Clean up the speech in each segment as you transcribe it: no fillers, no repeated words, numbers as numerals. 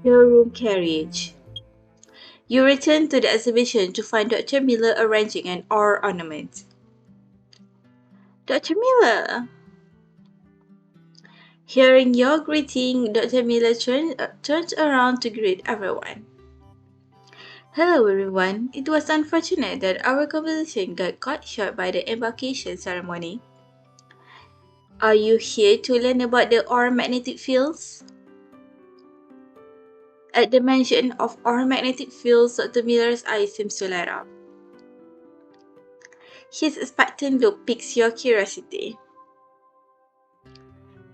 Your room carriage. You return to the exhibition to find Dr. Miller arranging an ornament. Dr. Miller! Hearing your greeting, Dr. Miller turns around to greet everyone. Hello everyone. It was unfortunate that our conversation got cut short by the embarkation ceremony. Are you here to learn about the aura magnetic fields? At the mention of aura magnetic fields, Dr. Miller's eyes seems to light up. His expectant look piques your curiosity.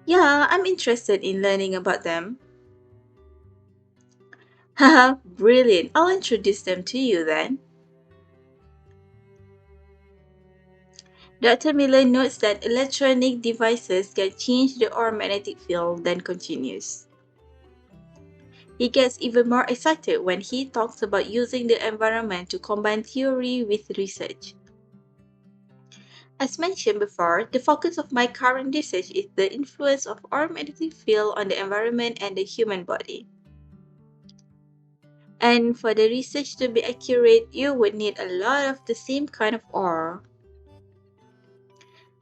Yeah, I'm interested in learning about them. Haha, brilliant. I'll introduce them to you then. Dr. Miller notes that electronic devices can change the aura magnetic field, then continues. He gets even more excited when he talks about using the environment to combine theory with research. As mentioned before, the focus of my current research is the influence of aura magnetic field on the environment and the human body. And for the research to be accurate, you would need a lot of the same kind of ore.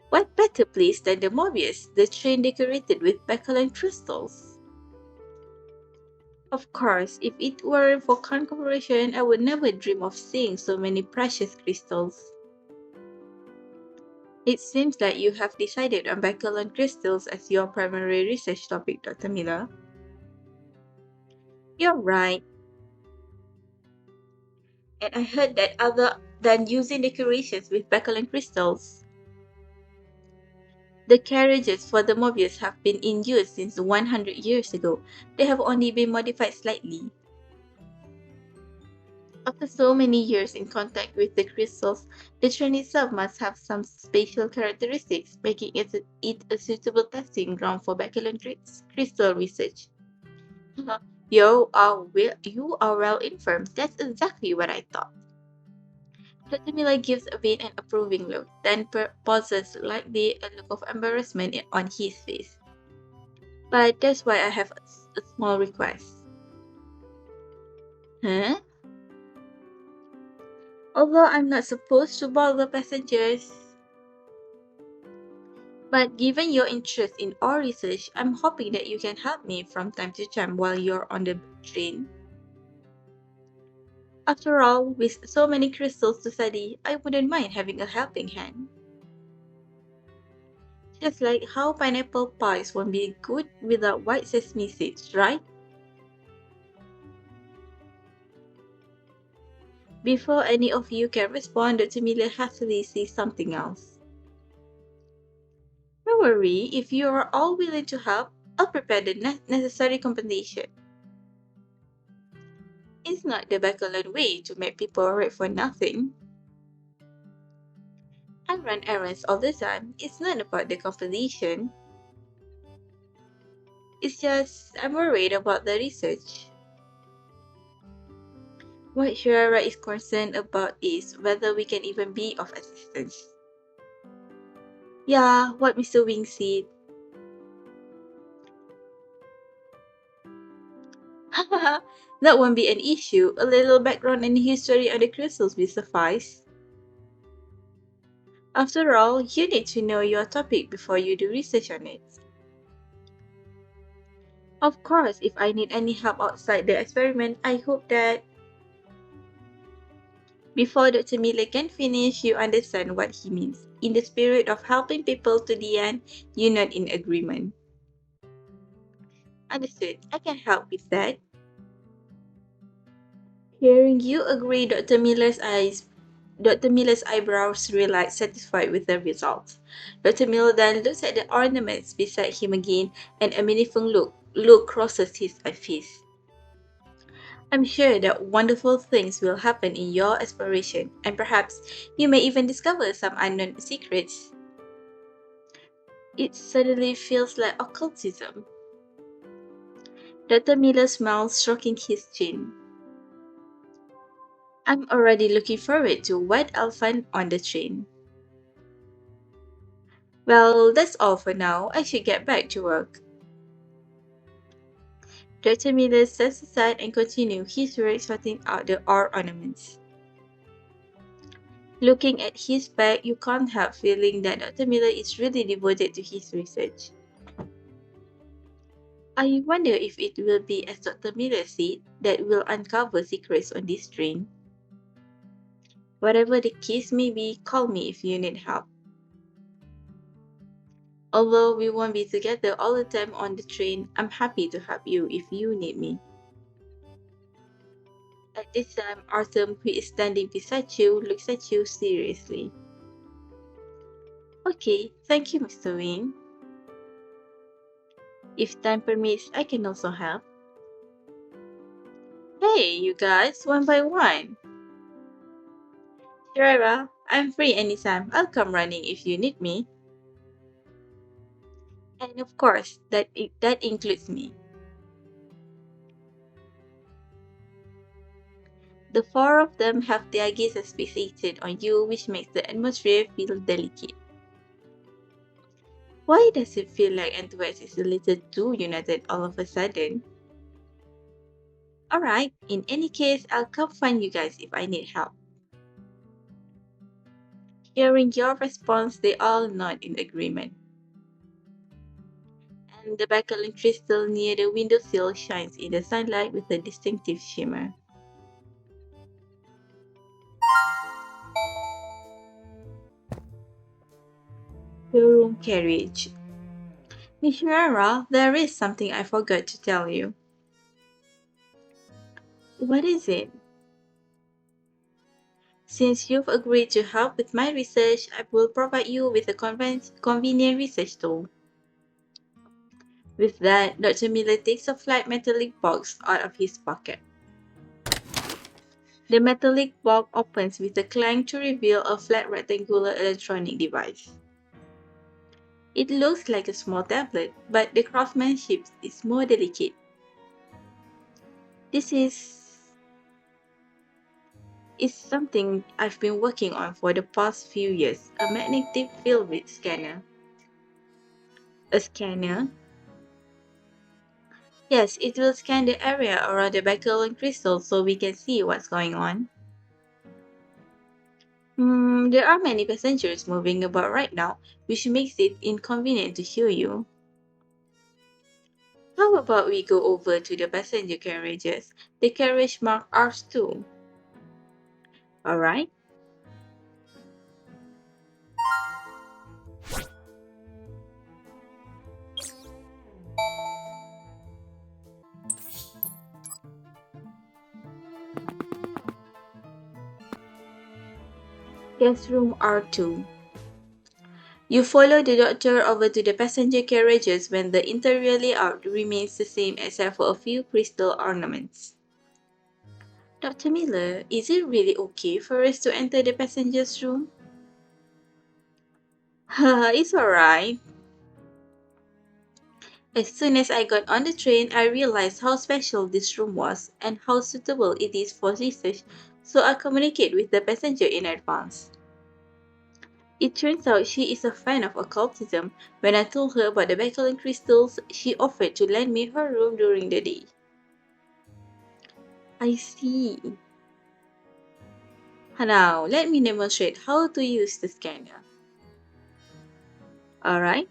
What better place than the Mobius, the train decorated with Bakerlon crystals? Of course, if it weren't for Corporation, I would never dream of seeing so many precious crystals. It seems like you have decided on Bakerlon crystals as your primary research topic, Dr. Miller. You're right. And I heard that other than using decorations with Bakerlon crystals, the carriages for the Mobius have been in use since 100 years ago. They have only been modified slightly. After so many years in contact with the crystals, the train itself must have some special characteristics, making it a suitable testing ground for Bakelon crystal research. You are well informed. That's exactly what I thought. Dr. Miller gives Vane an approving look, then pauses slightly, a look of embarrassment on his face. But that's why I have a small request. Huh? Although I'm not supposed to bother passengers, but given your interest in our research, I'm hoping that you can help me from time to time while you're on the train. After all, with so many crystals to study, I wouldn't mind having a helping hand. Just like how pineapple pies won't be good without white sesame seeds, right? Before any of you can respond, Dr. Miller hastily says something else. Don't worry, if you are all willing to help, I'll prepare the necessary compensation. It's not the Bacolod way to make people work for nothing. I run errands all the time. It's not about the compensation. It's just I'm worried about the research. What Shara is concerned about is whether we can even be of assistance. Yeah, what Mr. Wing said. That won't be an issue. A little background and history on the crystals will suffice. After all, you need to know your topic before you do research on it. Of course, if I need any help outside the experiment, I hope that before Dr. Miller can finish, you understand what he means. In the spirit of helping people to the end, you're not in agreement. Understood. I can help with that. Hearing you agree, Dr. Miller's eyebrows relax, satisfied with the results. Dr. Miller then looks at the ornaments beside him again, and a meaningful look crosses his face. I'm sure that wonderful things will happen in your exploration, and perhaps you may even discover some unknown secrets. It suddenly feels like occultism. Dr. Miller smiles, stroking his chin. I'm already looking forward to what I'll find on the train. Well, that's all for now. I should get back to work. Dr. Miller steps aside and continues his work sorting out the art ornaments. Looking at his bag, you can't help feeling that Dr. Miller is really devoted to his research. I wonder if it will be, as Dr. Miller said, that will uncover secrets on this train. Whatever the case may be, call me if you need help. Although we won't be together all the time on the train, I'm happy to help you if you need me. At this time, Arthur, who is standing beside you, looks at you seriously. Okay, thank you, Mr. Wing. If time permits, I can also help. Hey, you guys, one by one. Shira, I'm free anytime. I'll come running if you need me. And of course, that includes me. The four of them have their gazes fixated on you, which makes the atmosphere feel delicate. Why does it feel like Antoinette is a little too united all of a sudden? Alright, in any case, I'll come find you guys if I need help. Hearing your response, they all nod in agreement. And the Bakerlon crystal near the windowsill shines in the sunlight with a distinctive shimmer. The room carriage. Miss Rara, there is something I forgot to tell you. What is it? Since you've agreed to help with my research, I will provide you with a convenient research tool. With that, Dr. Miller takes a flat metallic box out of his pocket. The metallic box opens with a clang to reveal a flat rectangular electronic device. It looks like a small tablet, but the craftsmanship is more delicate. This is something I've been working on for the past few years, a magnetic field scanner. A scanner? Yes, it will scan the area around the Bakerlon crystal so we can see what's going on. There are many passengers moving about right now, which makes it inconvenient to show you. How about we go over to the passenger carriages? The carriage marked R2. Alright? Guest room R2. You follow the doctor over to the passenger carriages when the interior layout remains the same except for a few crystal ornaments. Dr. Miller, is it really okay for us to enter the passenger's room? Haha, it's alright. As soon as I got on the train, I realized how special this room was and how suitable it is for research, so I communicate with the passenger in advance. It turns out she is a fan of occultism. When I told her about the Bakerlon crystals, she offered to lend me her room during the day. I see. Now, let me demonstrate how to use the scanner. Alright.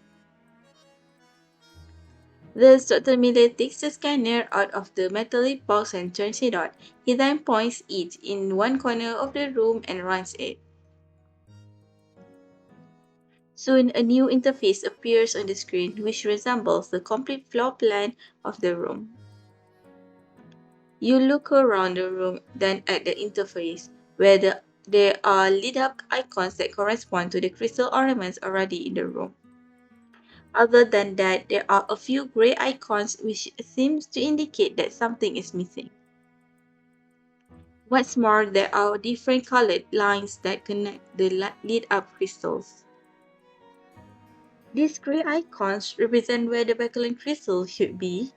Thus, Dr. Miller takes the scanner out of the metallic box and turns it on. He then points it in one corner of the room and runs it. Soon, a new interface appears on the screen which resembles the complete floor plan of the room. You look around the room, then at the interface, where there are lit up icons that correspond to the crystal ornaments already in the room. Other than that, there are a few gray icons which seems to indicate that something is missing. What's more, there are different colored lines that connect the lit up crystals. These gray icons represent where the Bakerlon crystal should be.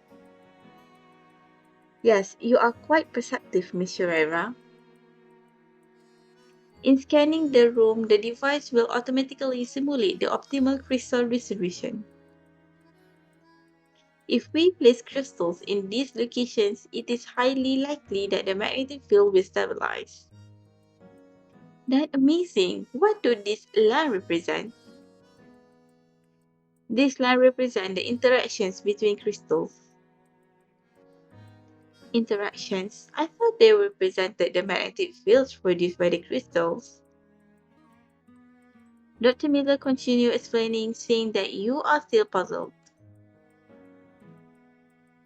Yes, you are quite perceptive, Miss Herrera. In scanning the room, the device will automatically simulate the optimal crystal distribution. If we place crystals in these locations, it is highly likely that the magnetic field will stabilize. That's amazing! What do these lines represent? These lines represent the interactions between crystals. Interactions? I thought they represented the magnetic fields produced by the crystals. Dr. Miller continued explaining, saying that you are still puzzled.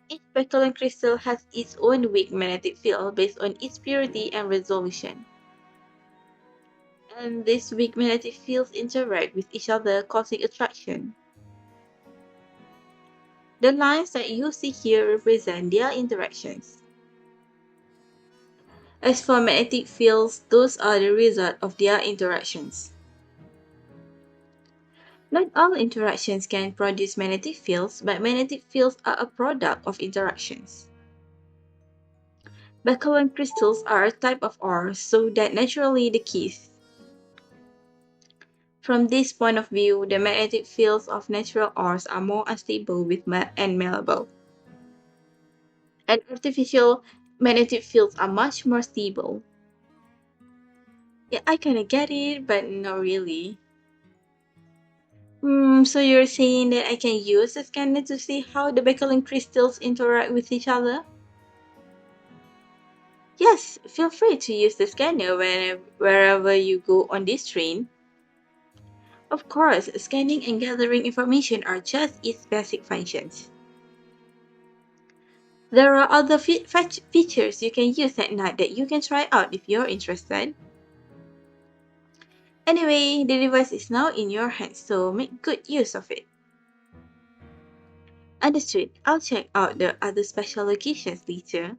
Each Bakerlon crystal has its own weak magnetic field based on its purity and resolution. And these weak magnetic fields interact with each other, causing attraction. The lines that you see here represent their interactions. As for magnetic fields, those are the result of their interactions. Not all interactions can produce magnetic fields, but magnetic fields are a product of interactions. Bakerlon crystals are a type of ore, so that naturally the keys. From this point of view, the magnetic fields of natural ores are more unstable and malleable. And artificial magnetic fields are much more stable. Yeah, I kinda get it, but not really. So you're saying that I can use the scanner to see how the Bakerlon crystals interact with each other? Yes, feel free to use the scanner wherever you go on this train. Of course, scanning and gathering information are just its basic functions. There are other features you can use at night that you can try out if you're interested. Anyway, the device is now in your hands, so make good use of it. Understood. I'll check out the other special locations later.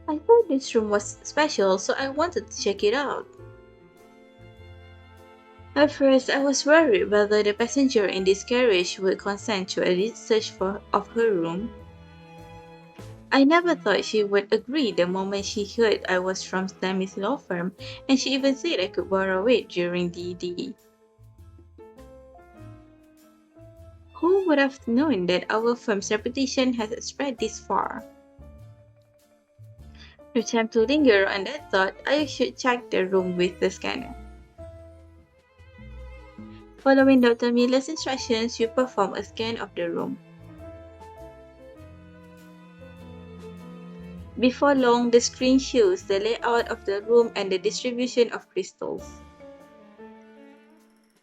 I thought this room was special, so I wanted to check it out. At first, I was worried whether the passenger in this carriage would consent to a search of her room. I never thought she would agree the moment she heard I was from Themis law firm, and she even said I could borrow it during DD. Who would have known that our firm's reputation has spread this far? No time to linger on that thought, I should check the room with the scanner. Following Dr. Miller's instructions, you perform a scan of the room. Before long, the screen shows the layout of the room and the distribution of crystals.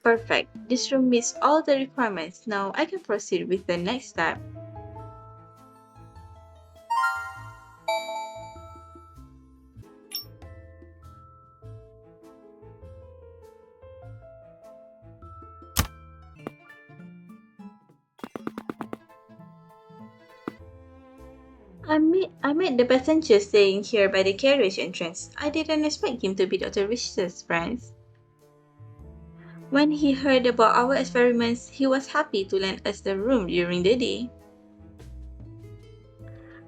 Perfect. This room meets all the requirements. Now I can proceed with the next step. I met the passenger staying here by the carriage entrance. I didn't expect him to be Dr. Richter's friend. When he heard about our experiments, he was happy to lend us the room during the day.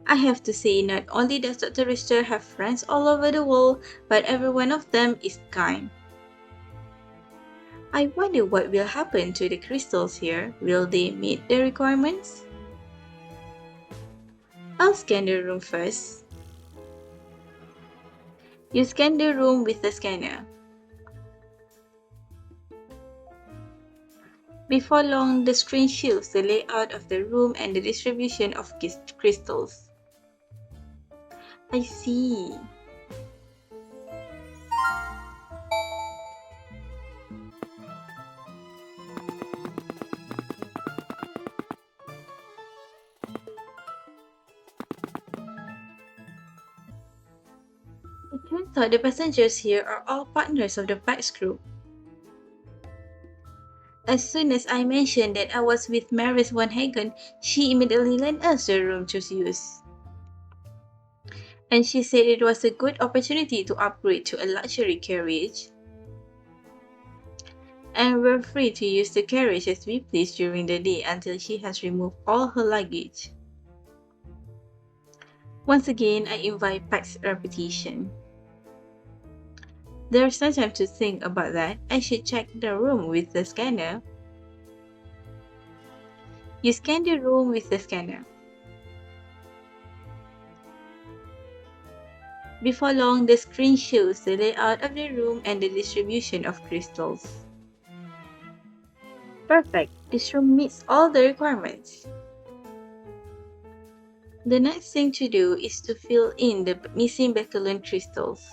I have to say, not only does Dr. Richter have friends all over the world, but every one of them is kind. I wonder what will happen to the crystals here. Will they meet the requirements? I'll scan the room first. You scan the room with the scanner. Before long, the screen shows the layout of the room and the distribution of crystals. I see. It turns out the passengers here are all partners of the Pax group. As soon as I mentioned that I was with Maris von Hagen, she immediately lent us the room to use. And she said it was a good opportunity to upgrade to a luxury carriage. And we're free to use the carriage as we please during the day until she has removed all her luggage. Once again, I invite Pax reputation. There's no time to think about that. I should check the room with the scanner. You scan the room with the scanner. Before long, the screen shows the layout of the room and the distribution of crystals. Perfect. This room meets all the requirements. The next thing to do is to fill in the missing Bakerlon crystals.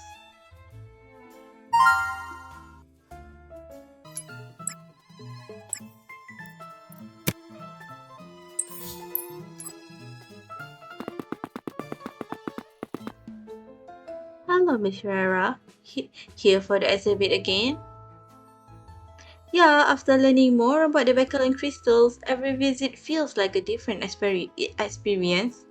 Hello, Miss Rara. Here for the exhibit again? Yeah, after learning more about the Bakerlon crystals, every visit feels like a different experience.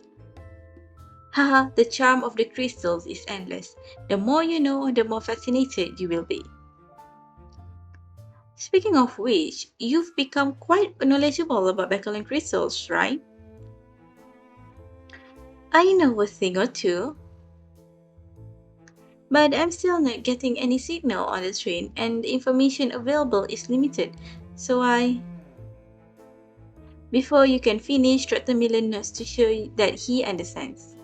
Haha, the charm of the crystals is endless. The more you know, the more fascinated you will be. Speaking of which, you've become quite knowledgeable about Bakerlon crystals, right? I know a thing or two. But I'm still not getting any signal on the train and the information available is limited. So Before you can finish, Dr. Miller knows to show you that he understands.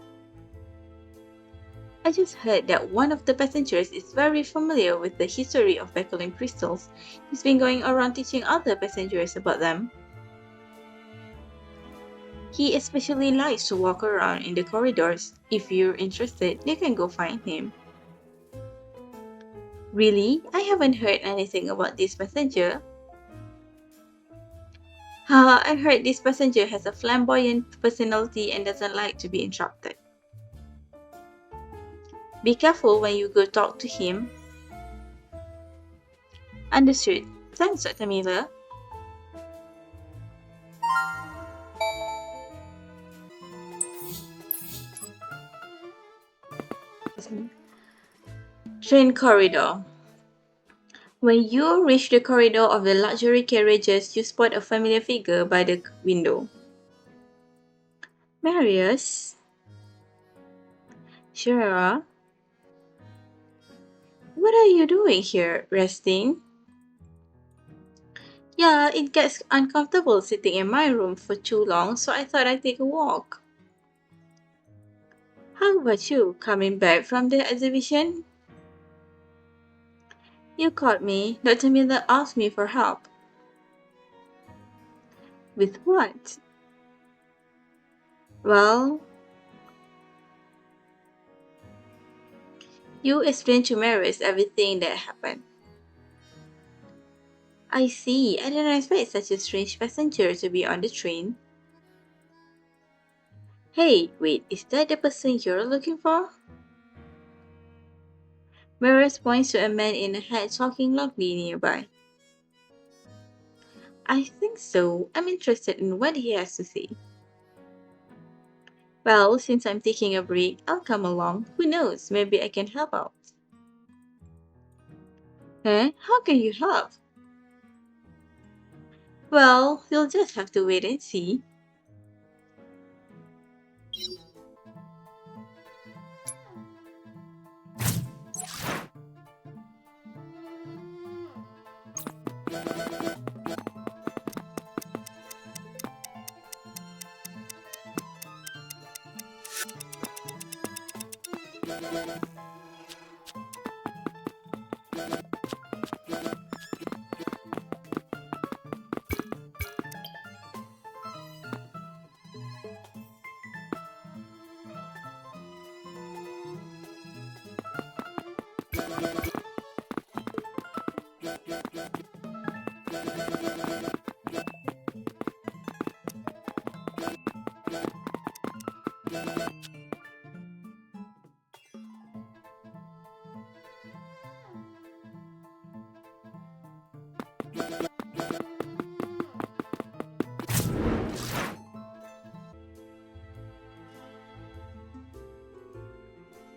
I just heard that one of the passengers is very familiar with the history of Bakerlon crystals. He's been going around teaching other passengers about them. He especially likes to walk around in the corridors. If you're interested, you can go find him. Really? I haven't heard anything about this passenger. I heard this passenger has a flamboyant personality and doesn't like to be interrupted. Be careful when you go talk to him. Understood. Thanks, Dr. Miller. Train corridor. When you reach the corridor of the luxury carriages, you spot a familiar figure by the window. Marius? Shara? What are you doing here? Resting? Yeah, it gets uncomfortable sitting in my room for too long, so I thought I'd take a walk. How about you? Coming back from the exhibition? You called me. Dr. Miller asked me for help. With what? Well, you explained to Maris everything that happened. I see. I didn't expect such a strange passenger to be on the train. Hey, wait, is that the person you're looking for? Maris points to a man in a hat talking loudly nearby. I think so. I'm interested in what he has to say. Well, since I'm taking a break, I'll come along. Who knows, maybe I can help out. Huh? How can you help? Well, you'll just have to wait and see.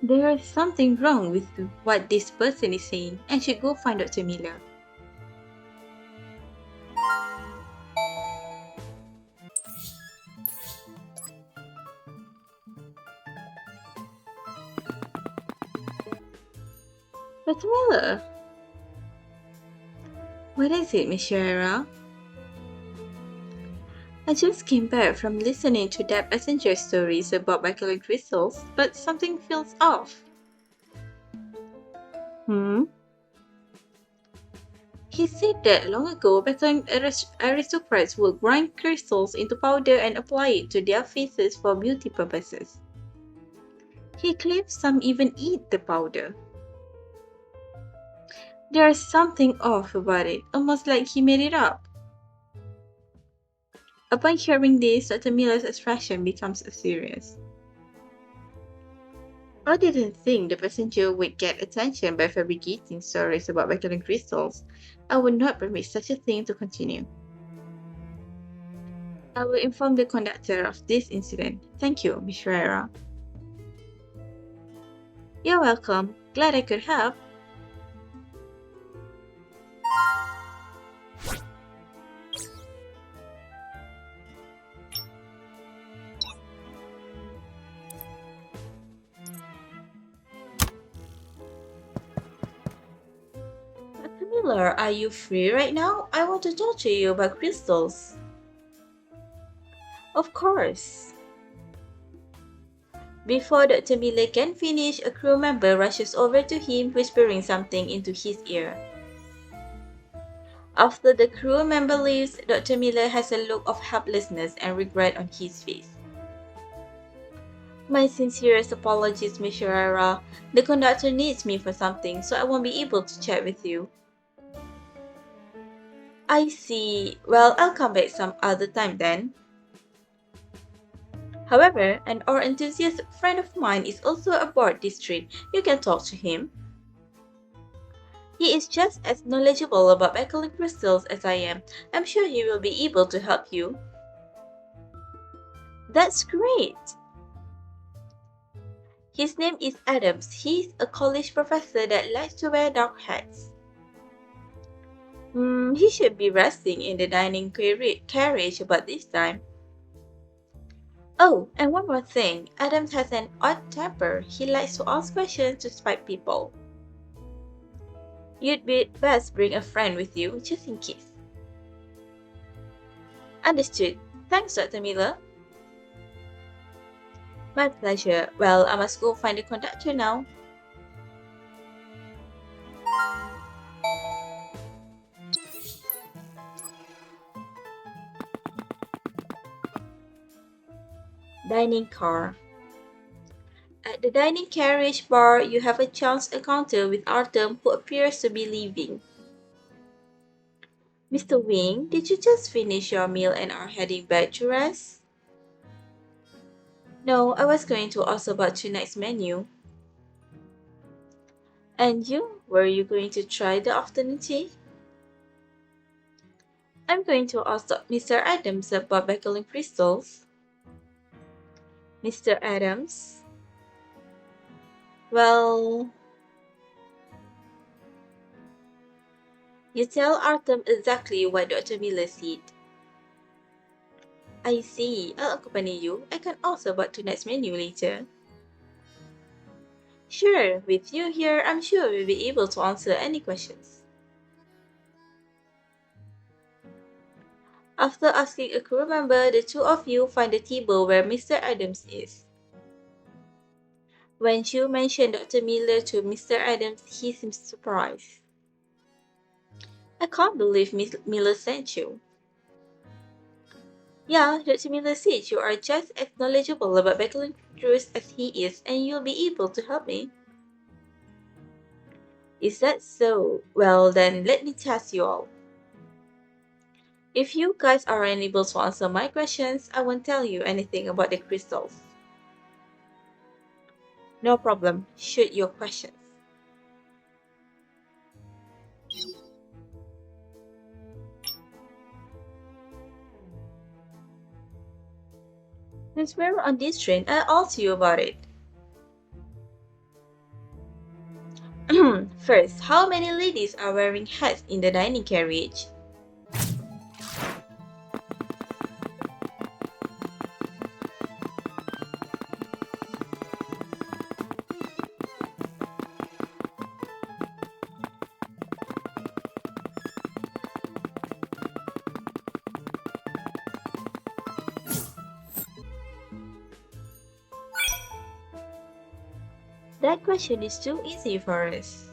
There is something wrong with what this person is saying. I should go find Dr. Miller. Dr. Miller, what is it, Miss Shara? I just came back from listening to that passenger stories about Bakerlon crystals, but something feels off. Hmm? He said that long ago, Bakerlon aristocrats would grind crystals into powder and apply it to their faces for beauty purposes. He claims some even eat the powder. There's something off about it, almost like he made it up. Upon hearing this, Dr. Miller's expression becomes serious. I didn't think the passenger would get attention by fabricating stories about Bakerlon crystals. I would not permit such a thing to continue. I will inform the conductor of this incident. Thank you, Miss Ferreira. You're welcome. Glad I could help. Dr. Miller, are you free right now? I want to talk to you about crystals. Of course. Before Dr. Miller can finish, a crew member rushes over to him, whispering something into his ear. After the crew member leaves, Dr. Miller has a look of helplessness and regret on his face. My sincerest apologies, Miss Herrera. The conductor needs me for something, so I won't be able to chat with you. I see. Well, I'll come back some other time then. However, an art enthusiast friend of mine is also aboard this trip. You can talk to him. He is just as knowledgeable about alkaline crystals as I am. I'm sure he will be able to help you. That's great! His name is Adams. He's a college professor that likes to wear dark hats. He should be resting in the dining carriage about this time. Oh, and one more thing. Adams has an odd temper. He likes to ask questions to spite people. You'd be best bring a friend with you, just in case. Understood. Thanks, Dr. Miller. My pleasure. Well, I must go find the conductor now. Dining car. At the dining carriage bar, you have a chance encounter with Artem, who appears to be leaving. Mr. Wing, did you just finish your meal and are heading back to rest? No, I was going to ask about tonight's menu. And you? Were you going to try the afternoon tea? I'm going to ask Mr. Adams about Bakerlon crystals. Mr. Adams? Well, you tell Artem exactly what Dr. Miller said. I see. I'll accompany you. I can ask about tonight's menu later. Sure, with you here, I'm sure we'll be able to answer any questions. After asking a crew member, the two of you find the table where Mr. Adams is. When you mentioned Dr. Miller to Mr. Adams, he seemed surprised. I can't believe Miss Miller sent you. Yeah, Dr. Miller said you are just as knowledgeable about Bakerlon crews as he is, and you'll be able to help me. Is that so? Well, then let me test you all. If you guys are unable to answer my questions, I won't tell you anything about the crystals. No problem. Shoot your questions. Since we're on this train, I'll ask you about it. First, how many ladies are wearing hats in the dining carriage? That question is too easy for us.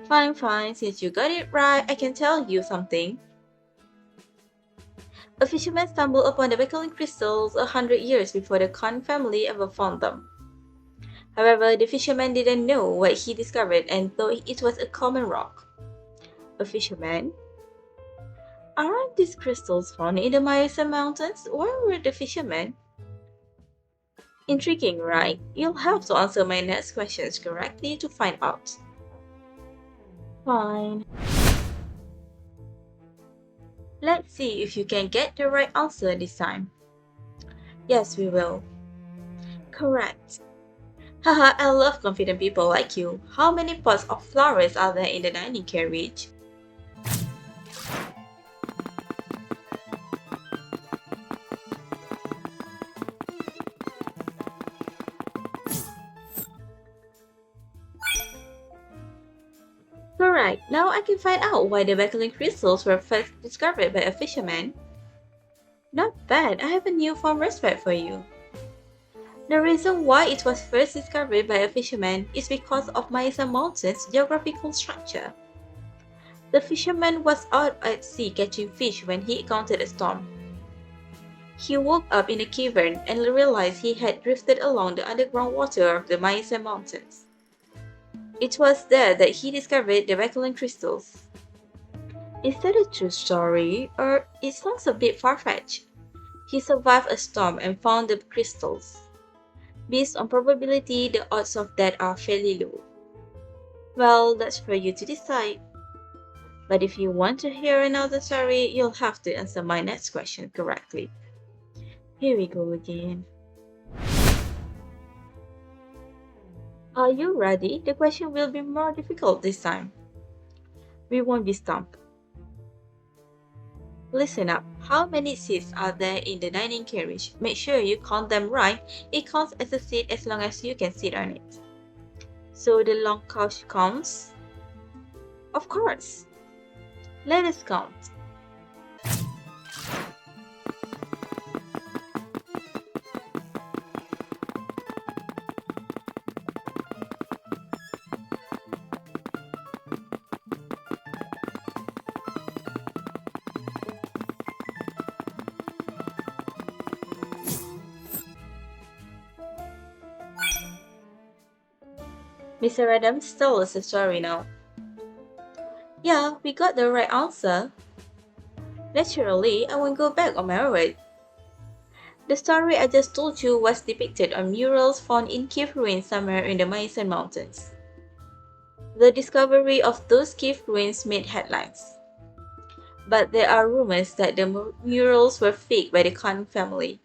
Fine, fine, since you got it right, I can tell you something. A fisherman stumbled upon the Bakerlon crystals 100 years before the Khan family ever found them. However, the fisherman didn't know what he discovered and thought it was a common rock. A fisherman? Aren't these crystals found in the Mayasa Mountains? Where were the fishermen? Intriguing, right? You'll have to answer my next questions correctly to find out. Fine. Let's see if you can get the right answer this time. Yes, we will. Correct. Haha, I love confident people like you. How many pots of flowers are there in the dining carriage? Correct. Now I can find out why the Bakerlon crystals were first discovered by a fisherman. Not bad. I have a newfound respect for you. The reason why it was first discovered by a fisherman is because of Mayasa Mountain's geographical structure. The fisherman was out at sea catching fish when he encountered a storm. He woke up in a cavern and realized he had drifted along the underground water of the Mayasa Mountains. It was there that he discovered the Bakerlon crystals. Is that a true story, or it sounds a bit far-fetched? He survived a storm and found the crystals. Based on probability, the odds of that are fairly low. Well, that's for you to decide. But if you want to hear another story, you'll have to answer my next question correctly. Here we go again. Are you ready? The question will be more difficult this time. We won't be stumped. Listen up. How many seats are there in the dining carriage? Make sure you count them right. It counts as a seat as long as you can sit on it. So the long couch counts? Of course. Let us count. Mr. Adams, tell us a story now. Yeah, we got the right answer. Naturally, I won't go back on my word. The story I just told you was depicted on murals found in cave ruins somewhere in the Maysan Mountains. The discovery of those cave ruins made headlines. But there are rumors that the murals were faked by the Khan family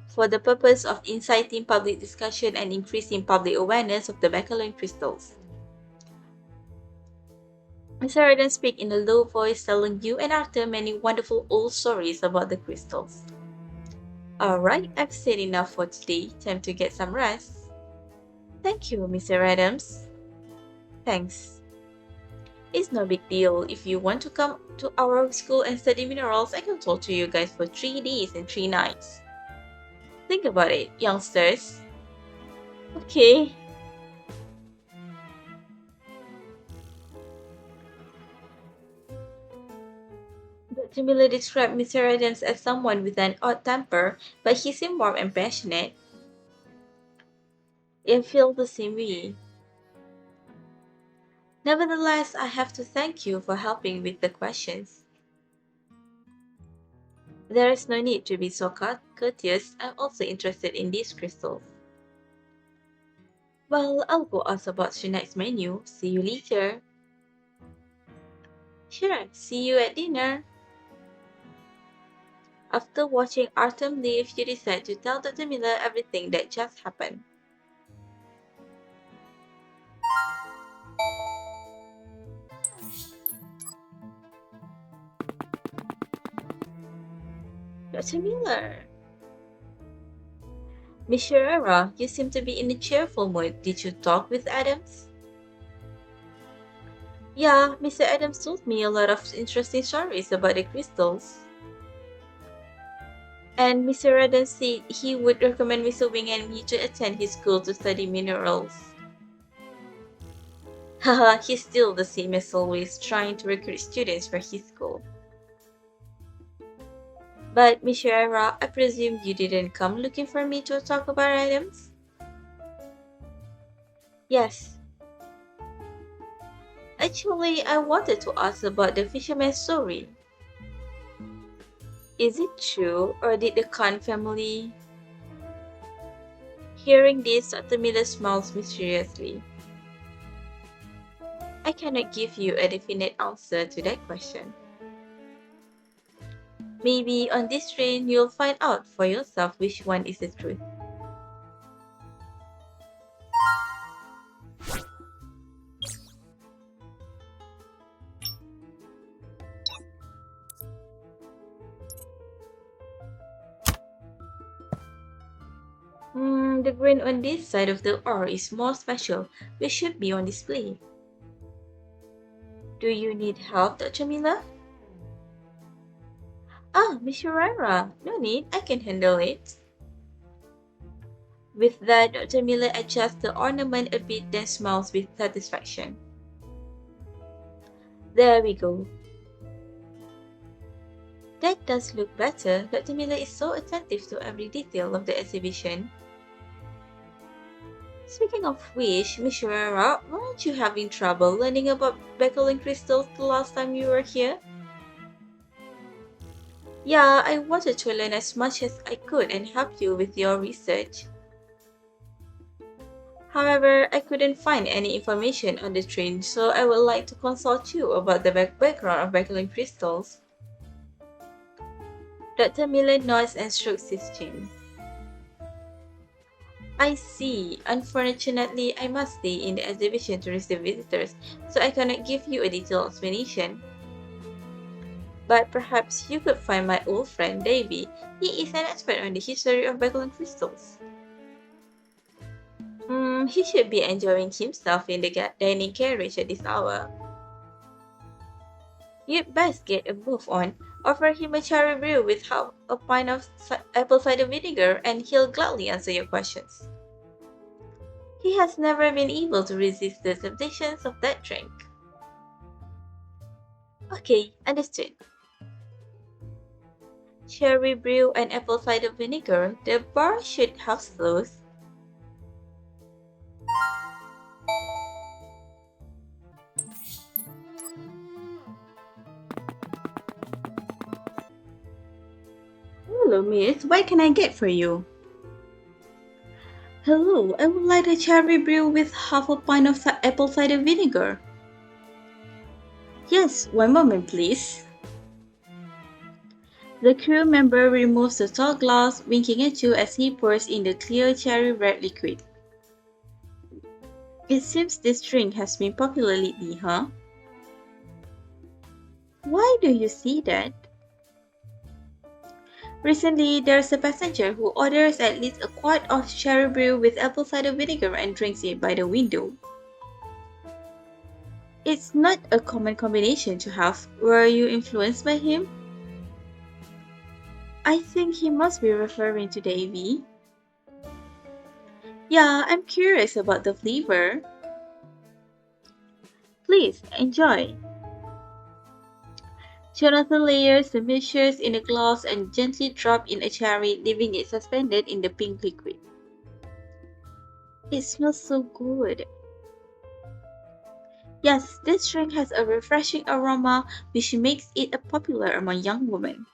for the purpose of inciting public discussion and increasing public awareness of the Bakerlon crystals. Mr. Eden speaks in a low voice, telling you and Arthur many wonderful old stories about the crystals. Alright, I've said enough for today. Time to get some rest. Thank you, Mr. Adams. Thanks. It's no big deal. If you want to come to our school and study minerals, I can talk to you guys for 3 days and 3 nights. Think about it, youngsters. Okay. Dr. Miller described Mr. Adams as someone with an odd temper, but he seemed warm and passionate. I feel the same way. Nevertheless, I have to thank you for helping with the questions. There is no need to be so courteous. I'm also interested in these crystals. Well, I'll go ask about tonight's menu. See you later. Sure, see you at dinner. After watching Artem leave, you decide to tell Dr. Miller everything that just happened. Dr. Miller! Miss Sherrera, you seem to be in a cheerful mood. Did you talk with Adams? Yeah, Mr. Adams told me a lot of interesting stories about the crystals. And Mr. Adams said he would recommend Mr. Wing and me to attend his school to study minerals. Haha, he's still the same as always, trying to recruit students for his school. But, Miss Sherrera, I presume you didn't come looking for me to talk about Adams? Yes. Actually, I wanted to ask about the fisherman's story. Is it true, or did the Khan family? Hearing this, Dr. Miller smiles mysteriously. I cannot give you a definite answer to that question. Maybe on this train you'll find out for yourself which one is the truth. The green on this side of the ore is more special. We should be on display. Do you need help, Dr. Miller? Ah, Miss Herrera, no need, I can handle it. With that, Dr. Miller adjusts the ornament a bit then smiles with satisfaction. There we go. That does look better. Dr. Miller is so attentive to every detail of the exhibition. Speaking of which, Miss Herrera, weren't you having trouble learning about Bakerlon crystals the last time you were here? Yeah, I wanted to learn as much as I could and help you with your research. However, I couldn't find any information on the train, so I would like to consult you about the background of Bakerlon crystals. Dr. Miller nods and strokes his chin. I see. Unfortunately, I must stay in the exhibition to receive visitors, so I cannot give you a detailed explanation. But perhaps you could find my old friend Davy. He is an expert on the history of Bakerlon crystals. He should be enjoying himself in the dining carriage at this hour. You'd best get a move on. Offer him a cherry brew with half a pint of apple cider vinegar, and he'll gladly answer your questions. He has never been able to resist the temptations of that drink. Okay, understood. Cherry brew and apple cider vinegar. The bar should have those. Hello, miss. What can I get for you? Hello, I would like a cherry brew with half a pint of apple cider vinegar. Yes, one moment, please. The crew member removes the tall glass, winking at you as he pours in the clear cherry red liquid. It seems this drink has been popular lately, huh? Why do you see that? Recently, there's a passenger who orders at least a quart of cherry brew with apple cider vinegar and drinks it by the window. It's not a common combination to have. Were you influenced by him? I think he must be referring to Davy. Yeah, I'm curious about the flavor. Please enjoy. Jonathan layers the mixtures in a glass and gently drops in a cherry, leaving it suspended in the pink liquid. It smells so good. Yes, this drink has a refreshing aroma which makes it a popular among young women.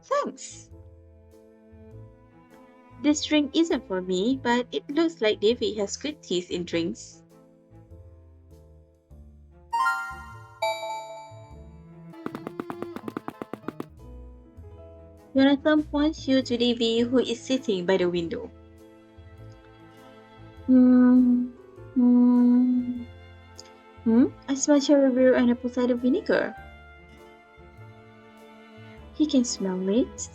Thanks. This drink isn't for me, but it looks like Devi has good taste in drinks. Jonathan points you to Devi, who is sitting by the window. Hmm. Hmm. I smell cherry beer and apple cider vinegar. He can smell it.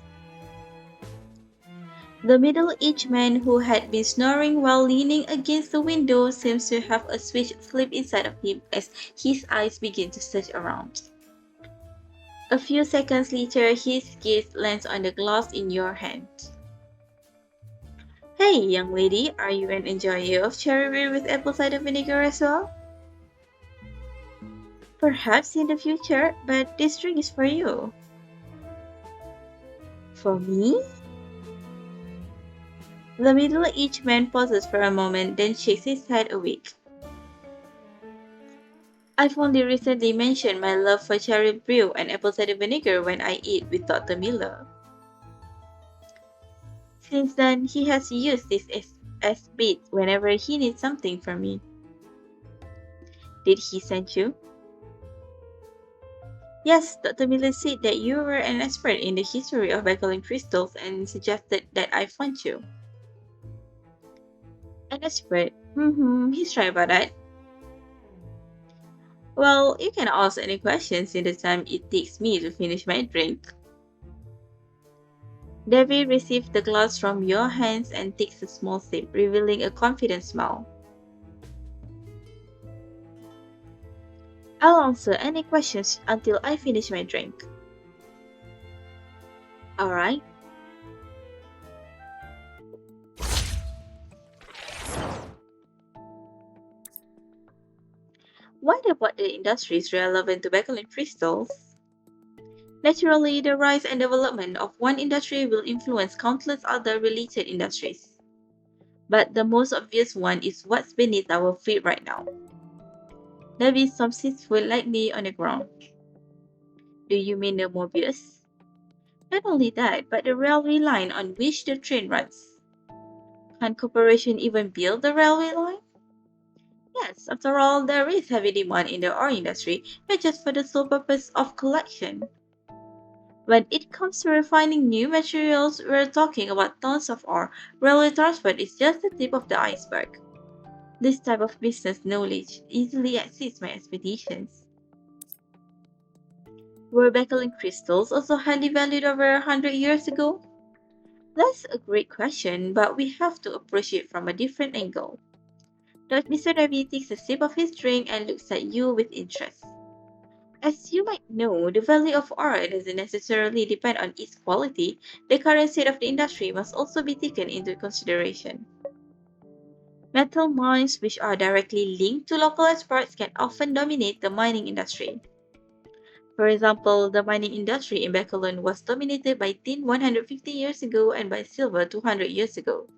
The middle-aged man who had been snoring while leaning against the window seems to have a switch flipped inside of him as his eyes begin to search around. A few seconds later, his gaze lands on the glass in your hand. Hey, young lady, are you an enjoyer of cherry beer with apple cider vinegar as well? Perhaps in the future, but this drink is for you. For me? The middle-aged man pauses for a moment, then shakes his head awake. I've only recently mentioned my love for cherry brew and apple cider vinegar when I eat with Dr. Miller. Since then, he has used this as bait whenever he needs something from me. Did he send you? Yes, Dr. Miller said that you were an expert in the history of Bakerlon crystals and suggested that I find you. An expert? He's right about that. Well, you can ask any questions in the time it takes me to finish my drink. Devi receives the glass from your hands and takes a small sip, revealing a confident smile. I'll answer any questions until I finish my drink. Alright? What about the industries relevant to Bakelite crystals? Naturally, the rise and development of one industry will influence countless other related industries. But the most obvious one is what's beneath our feet right now. There is some food likely on the ground. Do you mean the Mobius? Not only that, but the railway line on which the train runs. Can corporation even build the railway line? Yes, after all, there is heavy demand in the ore industry, not just for the sole purpose of collection. When it comes to refining new materials, we're talking about tons of ore. Railway transport is just the tip of the iceberg. This type of business knowledge easily exceeds my expectations. Were Bakelite crystals also highly valued over 100 years ago? That's a great question, but we have to approach it from a different angle. Mr. Ravi takes a sip of his drink and looks at you with interest. As you might know, the value of art doesn't necessarily depend on its quality. The current state of the industry must also be taken into consideration. Metal mines, which are directly linked to local exports, can often dominate the mining industry. For example, the mining industry in Bacolod was dominated by tin 150 years ago and by silver 200 years ago.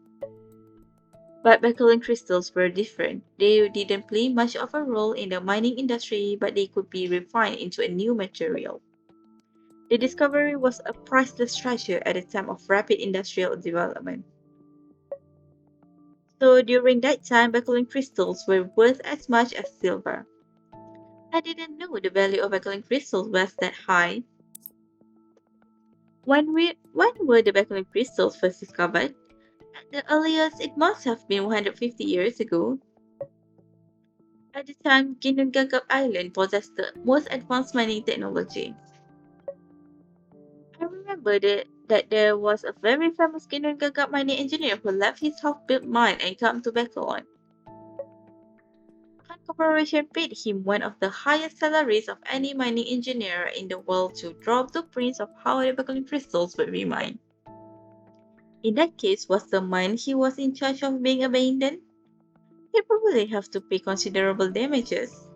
But Bacolod crystals were different. They didn't play much of a role in the mining industry, but they could be refined into a new material. The discovery was a priceless treasure at a time of rapid industrial development. So during that time, Bacolod crystals were worth as much as silver. I didn't know the value of Bacolod crystals was that high. When were the Bacolod crystals first discovered? At the earliest, it must have been 150 years ago. At the time, Ginugagap Island possessed the most advanced mining technology. I remember that there was a very famous Ginugagap mining engineer who left his half-built mine and came to Bacolod. Khan Corporation paid him one of the highest salaries of any mining engineer in the world to draw blueprints of how the Bacolod crystals would be mined. In that case, was the man he was in charge of being abandoned? He probably have to pay considerable damages.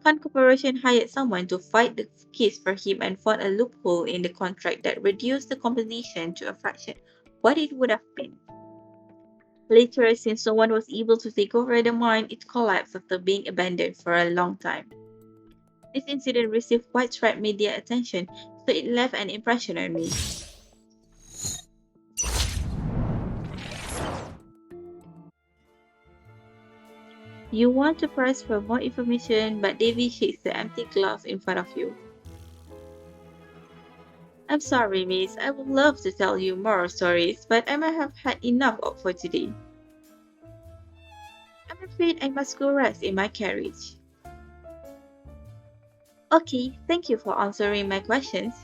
Khan Corporation hired someone to fight the case for him and found a loophole in the contract that reduced the compensation to a fraction what it would have been. Later, since no one was able to take over the mine, it collapsed after being abandoned for a long time. This incident received widespread media attention, so it left an impression on me. You want to press for more information, but Davy shakes the empty glass in front of you. I'm sorry, miss. I would love to tell you more stories, but I might have had enough for today. I'm afraid I must go rest in my carriage. Okay, thank you for answering my questions.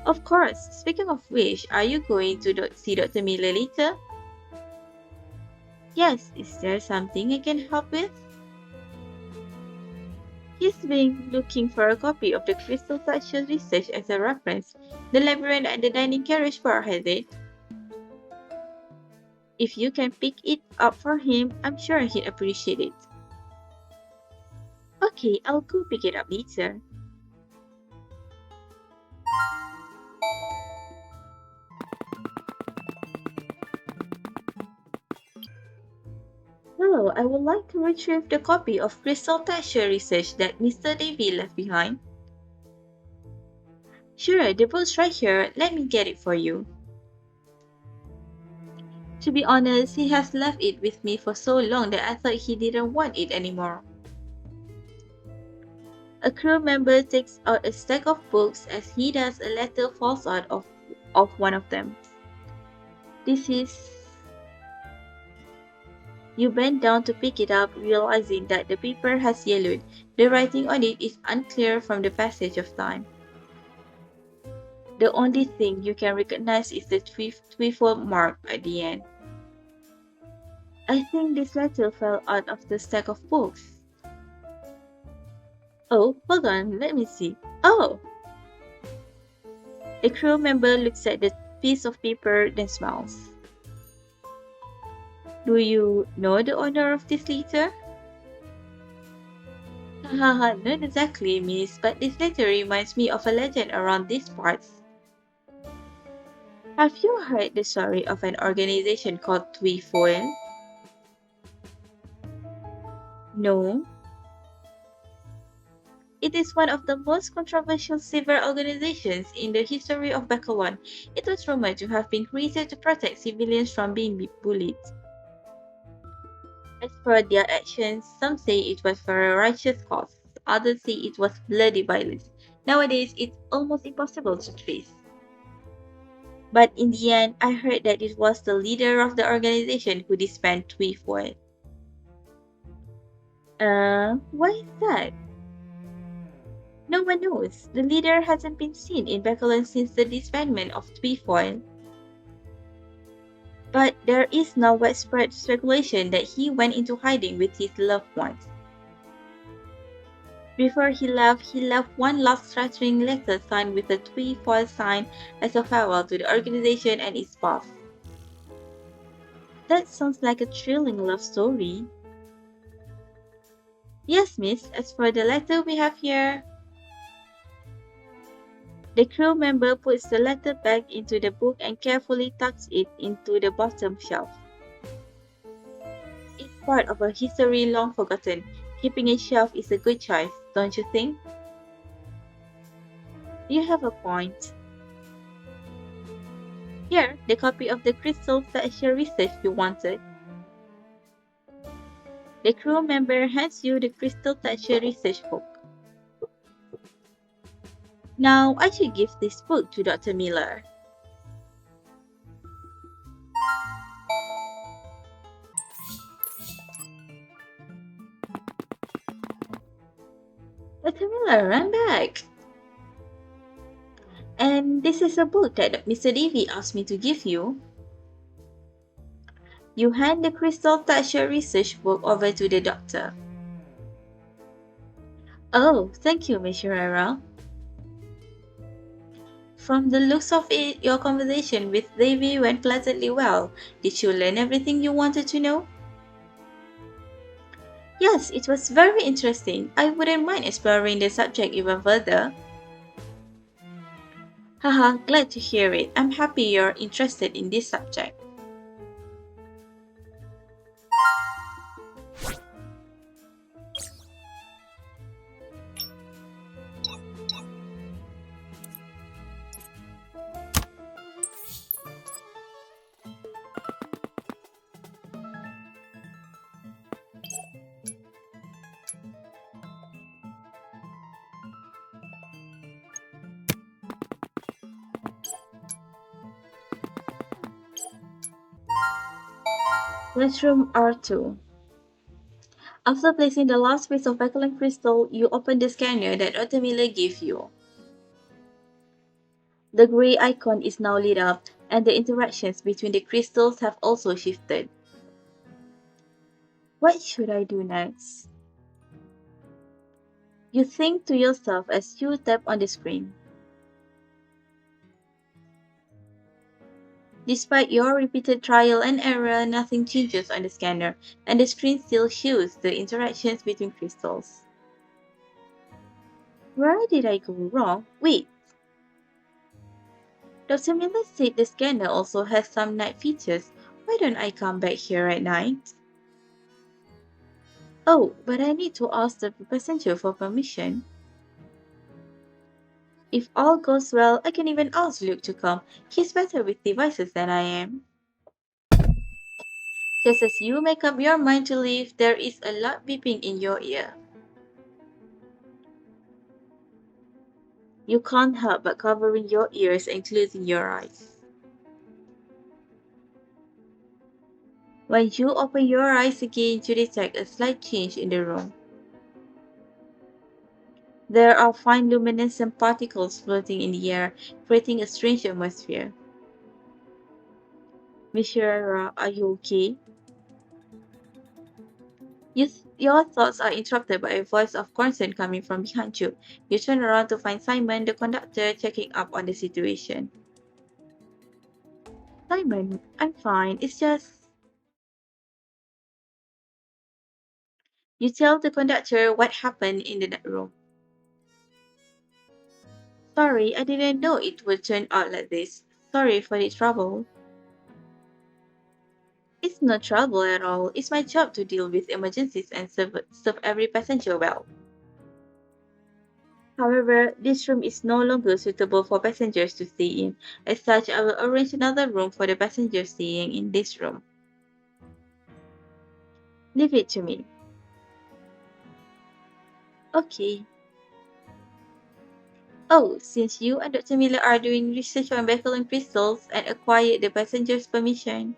Of course, speaking of which, are you going to see Dr. Miller later? Yes, is there something I can help with? He's been looking for a copy of the crystal texture research as a reference. The librarian at the dining carriage bar has it. If you can pick it up for him, I'm sure he'd appreciate it. Okay, I'll go pick it up later. Hello, I would like to retrieve the copy of crystal texture research that Mr. Davy left behind. Sure, the book's right here. Let me get it for you. To be honest, he has left it with me for so long that I thought he didn't want it anymore. A crew member takes out a stack of books as he does a letter falls out of one of them. This is... You bend down to pick it up, realizing that the paper has yellowed. The writing on it is unclear from the passage of time. The only thing you can recognize is the twiffle mark at the end. I think this letter fell out of the stack of books. Oh, hold on, let me see. Oh! The crew member looks at the piece of paper, then smiles. Do you know the owner of this letter? Haha, not exactly, miss, but this letter reminds me of a legend around these parts. Have you heard the story of an organization called Twifoil? No. It is one of the most controversial civil organizations in the history of Bakerlon. It was rumored to have been created to protect civilians from being bullied. As for their actions, some say it was for a righteous cause, others say it was bloody violence. Nowadays, it's almost impossible to trace. But in the end, I heard that it was the leader of the organization who disbanded Twifoil. Why is that? No one knows. The leader hasn't been seen in Bakerlon since the disbandment of Twifoil. But there is now widespread speculation that he went into hiding with his loved ones. Before he left one last threatening letter signed with a Twifoil sign as a farewell to the organization and its boss. That sounds like a thrilling love story. Yes, miss. As for the letter we have here, the crew member puts the letter back into the book and carefully tucks it into the bottom shelf. It's part of a history long forgotten. Keeping a shelf is a good choice, don't you think? You have a point. Here, the copy of the crystal texture research you wanted. The crew member hands you the crystal texture research book. Now, I should give this book to Dr. Miller. Dr. Miller, run back! And this is a book that Mr. Davy asked me to give you. You hand the crystal texture research book over to the doctor. Oh, thank you, Miss Herrera. From the looks of it, your conversation with Davy went pleasantly well. Did you learn everything you wanted to know? Yes, it was very interesting. I wouldn't mind exploring the subject even further. Haha, glad to hear it. I'm happy you're interested in this subject. Restroom R2. After placing the last piece of Bakerlon crystal, you open the scanner that Dr. Miller gave you. The gray icon is now lit up, and the interactions between the crystals have also shifted. What should I do next? You think to yourself as you tap on the screen. Despite your repeated trial and error, nothing changes on the scanner, and the screen still shows the interactions between crystals. Where did I go wrong? Wait, Dr. Miller said the scanner also has some night features. Why don't I come back here at night? Oh, but I need to ask the passenger for permission. If all goes well, I can even ask Luke to come. He's better with devices than I am. Just as you make up your mind to leave, there is a loud beeping in your ear. You can't help but covering your ears and closing your eyes. When you open your eyes again, you detect a slight change in the room. There are fine luminescent particles floating in the air, creating a strange atmosphere. Miss Herrera, are you okay? Your thoughts are interrupted by a voice of concern coming from behind you. You turn around to find Simon, the conductor, checking up on the situation. Simon, I'm fine. It's just. You tell the conductor what happened in the room. Sorry, I didn't know it would turn out like this. Sorry for the trouble. It's no trouble at all. It's my job to deal with emergencies and serve every passenger well. However, this room is no longer suitable for passengers to stay in. As such, I will arrange another room for the passengers staying in this room. Leave it to me. Okay. Oh, since you and Dr. Miller are doing research on Bakerlon crystals and acquired the passenger's permission,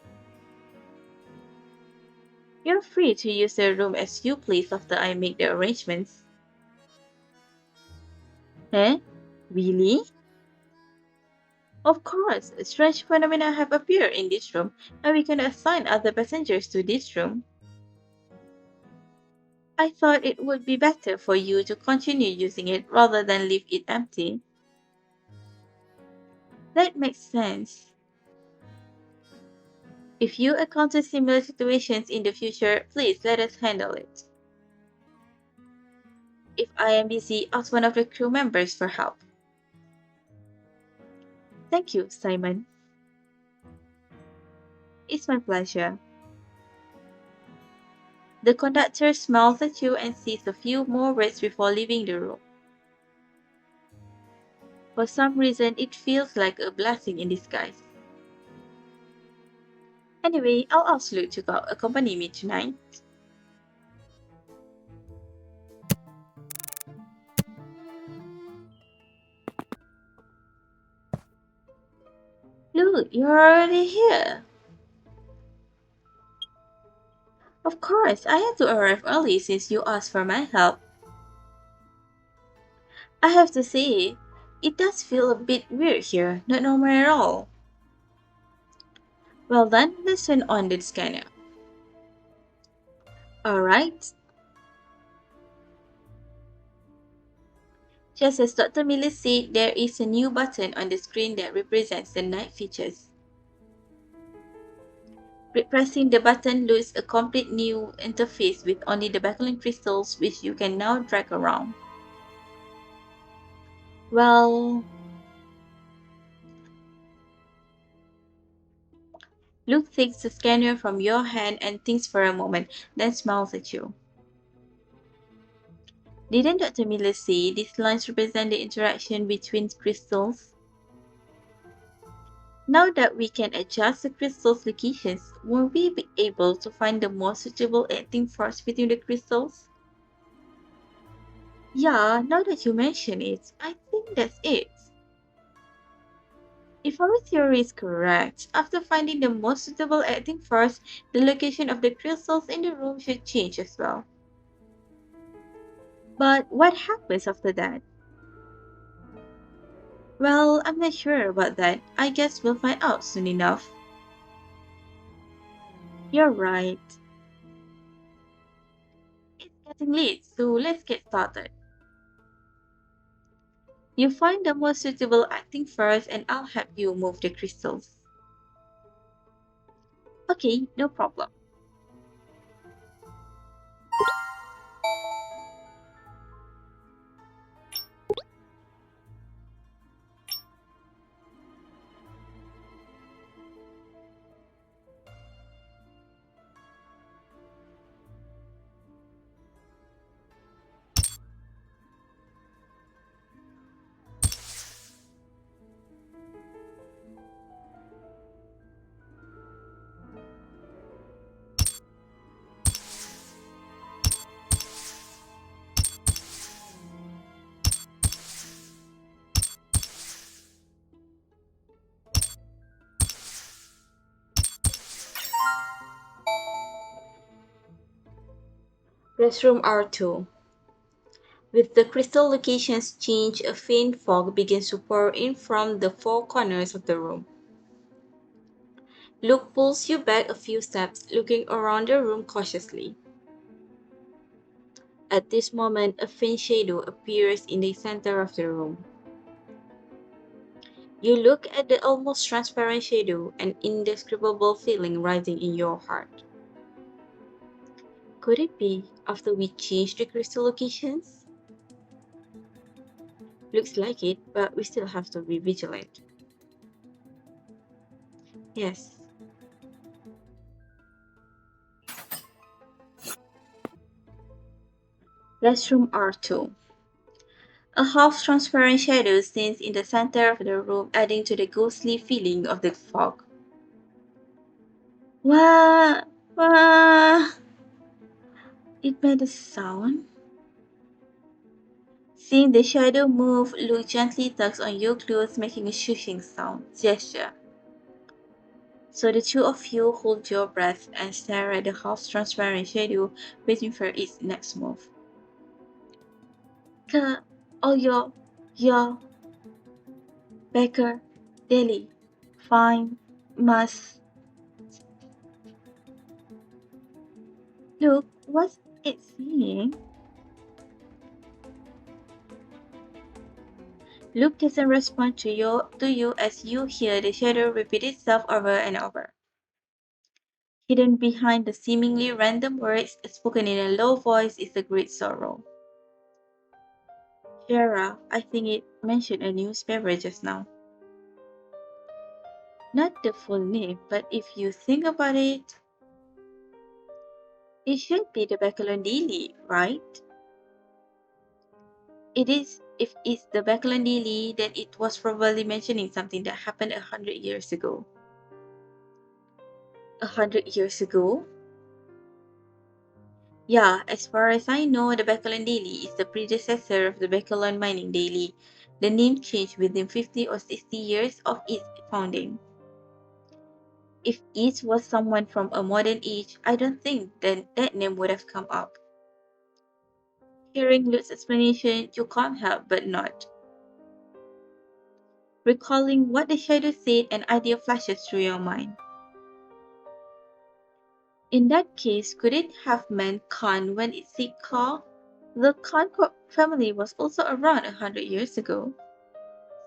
you're free to use the room as you please after I make the arrangements. Eh? Really? Of course, strange phenomena have appeared in this room, and we can assign other passengers to this room. I thought it would be better for you to continue using it rather than leave it empty. That makes sense. If you encounter similar situations in the future, please let us handle it. If I am busy, ask one of the crew members for help. Thank you, Simon. It's my pleasure. The conductor smiles at you and says a few more words before leaving the room. For some reason, it feels like a blessing in disguise. Anyway, I'll ask Luke to accompany me tonight. Luke, you're already here. Of course, I had to arrive early since you asked for my help. I have to say, it does feel a bit weird here, not normal at all. Well then, let's turn on the scanner. Alright. Just as Dr. Miller said, there is a new button on the screen that represents the night features. Pressing the button loads a complete new interface with only the Bakerlon crystals, which you can now drag around. Well, Luke takes the scanner from your hand and thinks for a moment, then smiles at you. Didn't Dr. Miller say these lines represent the interaction between crystals? Now that we can adjust the crystal's locations, will we be able to find the most suitable acting force between the crystals? Yeah, now that you mention it, I think that's it. If our theory is correct, after finding the most suitable acting force, the location of the crystals in the room should change as well. But what happens after that? Well, I'm not sure about that. I guess we'll find out soon enough. You're right. It's getting late, so let's get started. You find the most suitable acting first, and I'll help you move the crystals. Okay, no problem. Restroom R2. With the crystal locations changed, a faint fog begins to pour in from the four corners of the room. Luke pulls you back a few steps, looking around the room cautiously. At this moment, a faint shadow appears in the center of the room. You look at the almost transparent shadow, an indescribable feeling rising in your heart. Could it be after we changed the crystal locations? Looks like it, but we still have to be vigilant. Yes. Restroom R2. A half-transparent shadow stands in the center of the room, adding to the ghostly feeling of the fog. Wah! Wah! It made a sound. Seeing the shadow move, Luke gently tugs on your clothes, making a shushing sound gesture. So the two of you hold your breath and stare at the half-transparent shadow, waiting for its next move. Ka, oh your, Becker, Daily, fine, must. Look, what's it saying? Luke doesn't respond to you as you hear the shadow repeat itself over and over. Hidden behind the seemingly random words spoken in a low voice is a great sorrow. Shara, I think it mentioned a newspaper just now. Not the full name, but if you think about it, it should be the Bakerlon Daily, right? It is. If it's the Bakerlon Daily, then it was probably mentioning something that happened 100 years ago. 100 years ago? Yeah, as far as I know, the Bakerlon Daily is the predecessor of the Bakerlon Mining Daily. The name changed within 50 or 60 years of its founding. If it was someone from a modern age, I don't think then that name would have come up. Hearing Luke's explanation, you can't help but nod. Recalling what the shadow said, an idea flashes through your mind. In that case, could it have meant Khan when it said Ka? The Concord family was also around 100 years ago.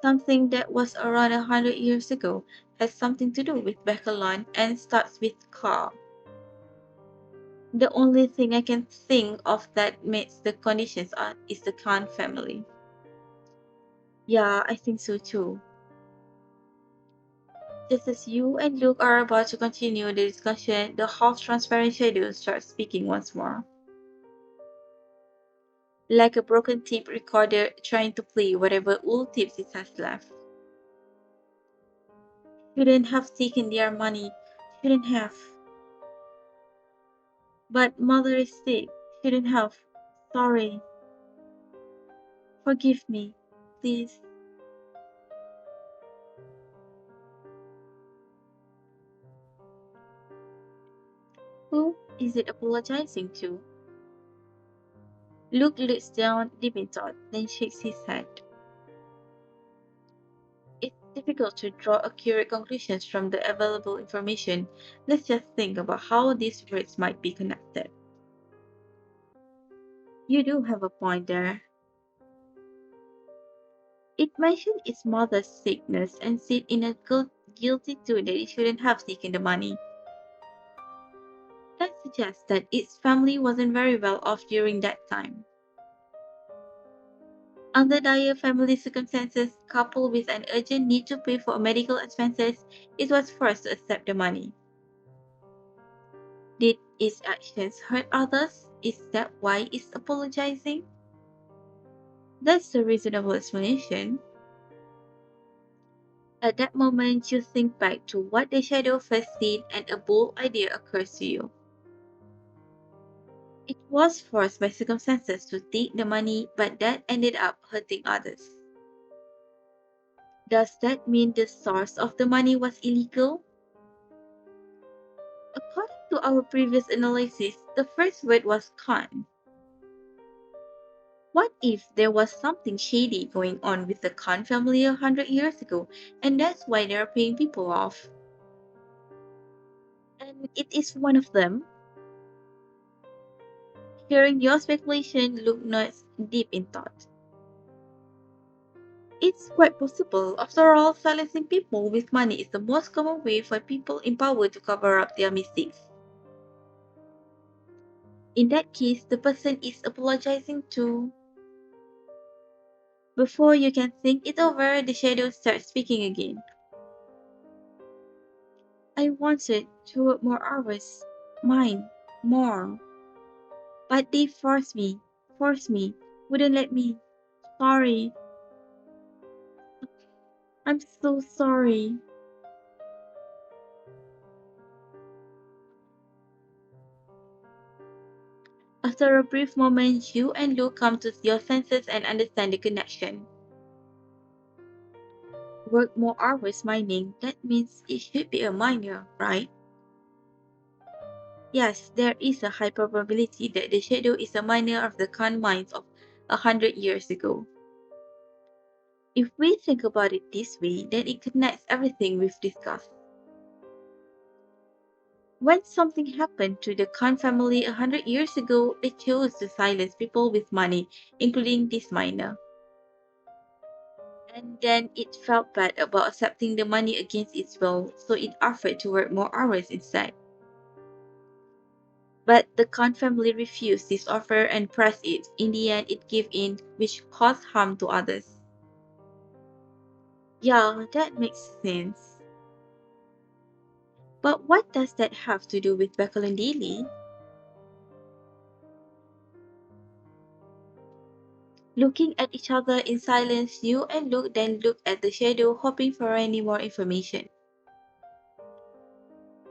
Something that was around 100 years ago has something to do with Bakerlon and starts with car. The only thing I can think of that meets the conditions is the Khan family. Yeah, I think so too. Just as you and Luke are about to continue the discussion, the half transparent shadow starts speaking once more. Like a broken tape recorder trying to play whatever old tapes it has left. Shouldn't have taken their money. Shouldn't have. But mother is sick. Shouldn't have. Sorry. Forgive me. Please. Who is it apologizing to? Luke looks down, deep in thought, then shakes his head. It's difficult to draw accurate conclusions from the available information. Let's just think about how these words might be connected. You do have a point there. It mentioned its mother's sickness and said in a guilty tone that it shouldn't have taken the money. That suggests that its family wasn't very well off during that time. Under dire family circumstances, coupled with an urgent need to pay for medical expenses, it was forced to accept the money. Did its actions hurt others? Is that why it's apologizing? That's a reasonable explanation. At that moment, you think back to what the shadow first said and a bold idea occurs to you. It was forced by circumstances to take the money, but that ended up hurting others. Does that mean the source of the money was illegal? According to our previous analysis, the first word was con. What if there was something shady going on with the Khan family 100 years ago, and that's why they're paying people off? And it is one of them. Hearing your speculation, Luke nods deep in thought. It's quite possible. After all, silencing people with money is the most common way for people in power to cover up their mistakes. In that case, the person is apologizing to. Before you can think it over, the shadow starts speaking again. I wanted to work more hours. Mine. More. But they forced me, wouldn't let me. Sorry. I'm so sorry. After a brief moment, you and Luke come to your senses and understand the connection. Work more hours mining, that means it should be a miner, right? Yes, there is a high probability that the shadow is a miner of the Khan mines of 100 years ago. If we think about it this way, then it connects everything we've discussed. When something happened to the Khan family 100 years ago, they chose to silence people with money, including this miner. And then it felt bad about accepting the money against its will, so it offered to work more hours instead. But the Khan family refused this offer and pressed it. In the end, it gave in, which caused harm to others. Yeah, that makes sense. But what does that have to do with Bakerlon Daily? Looking at each other in silence, you and Luke then looked at the shadow, hoping for any more information.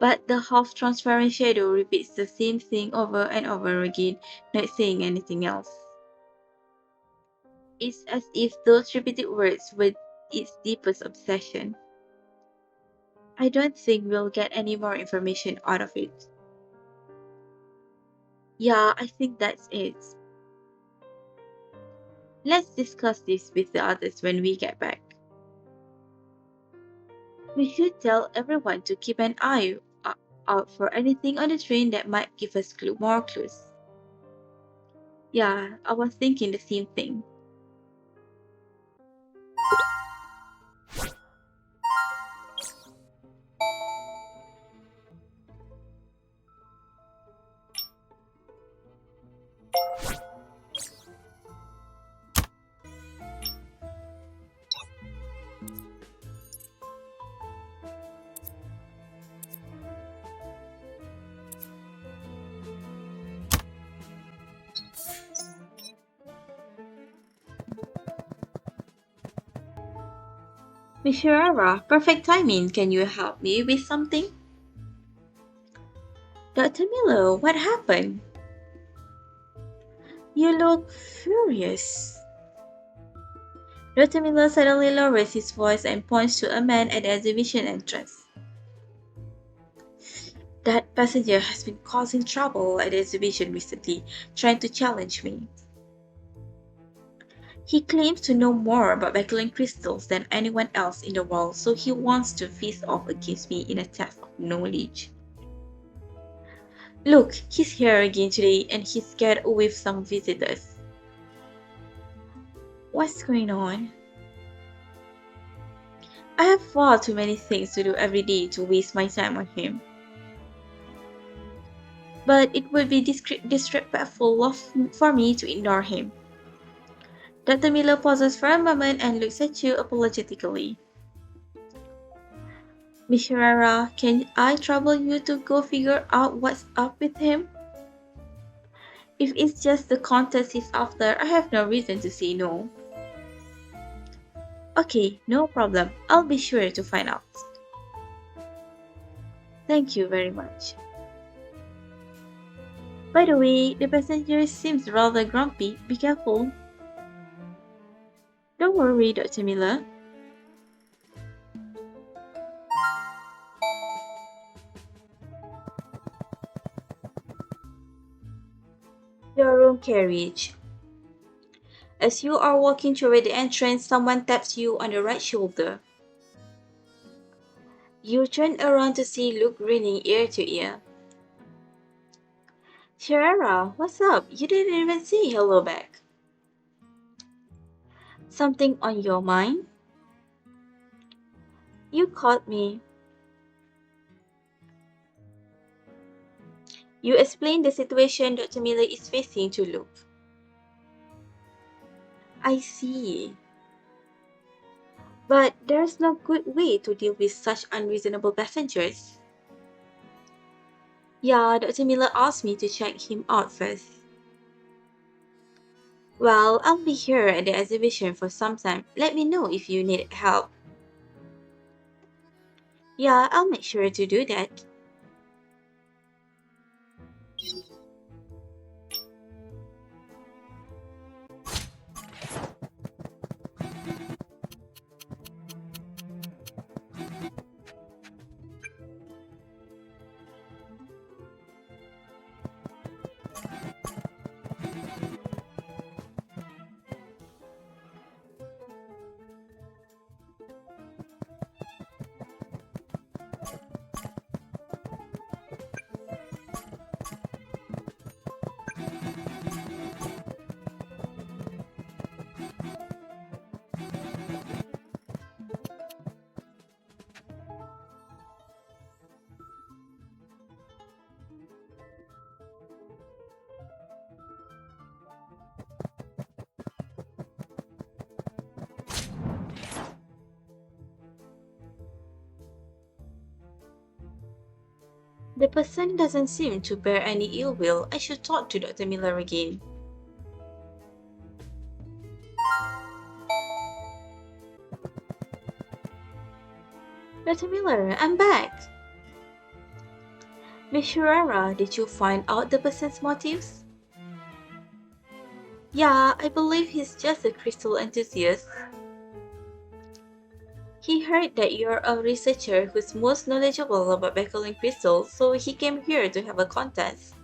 But the half-transparent shadow repeats the same thing over and over again, not saying anything else. It's as if those repeated words were its deepest obsession. I don't think we'll get any more information out of it. Yeah, I think that's it. Let's discuss this with the others when we get back. We should tell everyone to keep an eye out for anything on the train that might give us more clues. Yeah, I was thinking the same thing. Miss Ferrara, perfect timing. Can you help me with something? Dr. Miller, what happened? You look furious. Dr. Miller suddenly lowers his voice and points to a man at the exhibition entrance. That passenger has been causing trouble at the exhibition recently, trying to challenge me. He claims to know more about Bakerlon crystals than anyone else in the world, so he wants to face off against me in a test of knowledge. Look, he's here again today and he's scared with some visitors. What's going on? I have far too many things to do every day to waste my time on him. But it would be disrespectful for me to ignore him. Dr. Miller pauses for a moment and looks at you apologetically. Miss Herrera, can I trouble you to go figure out what's up with him? If it's just the contest he's after, I have no reason to say no. Okay, no problem. I'll be sure to find out. Thank you very much. By the way, the passenger seems rather grumpy. Be careful. Don't worry, Dr. Miller. Your own carriage. As you are walking toward the entrance, someone taps you on the right shoulder. You turn around to see Luke grinning ear to ear. Sharara, what's up? You didn't even say hello back. Something on your mind? You caught me. You explained the situation Dr. Miller is facing to Luke. I see. But there's no good way to deal with such unreasonable passengers. Yeah, Dr. Miller asked me to check him out first. Well, I'll be here at the exhibition for some time. Let me know if you need help. Yeah, I'll make sure to do that. The person doesn't seem to bear any ill will. I should talk to Dr. Miller again. Dr. Miller, I'm back. Miss Ferrara, did you find out the person's motives? Yeah, I believe he's just a crystal enthusiast. He heard that you're a researcher who's most knowledgeable about Bakerlon crystals, so he came here to have a contest.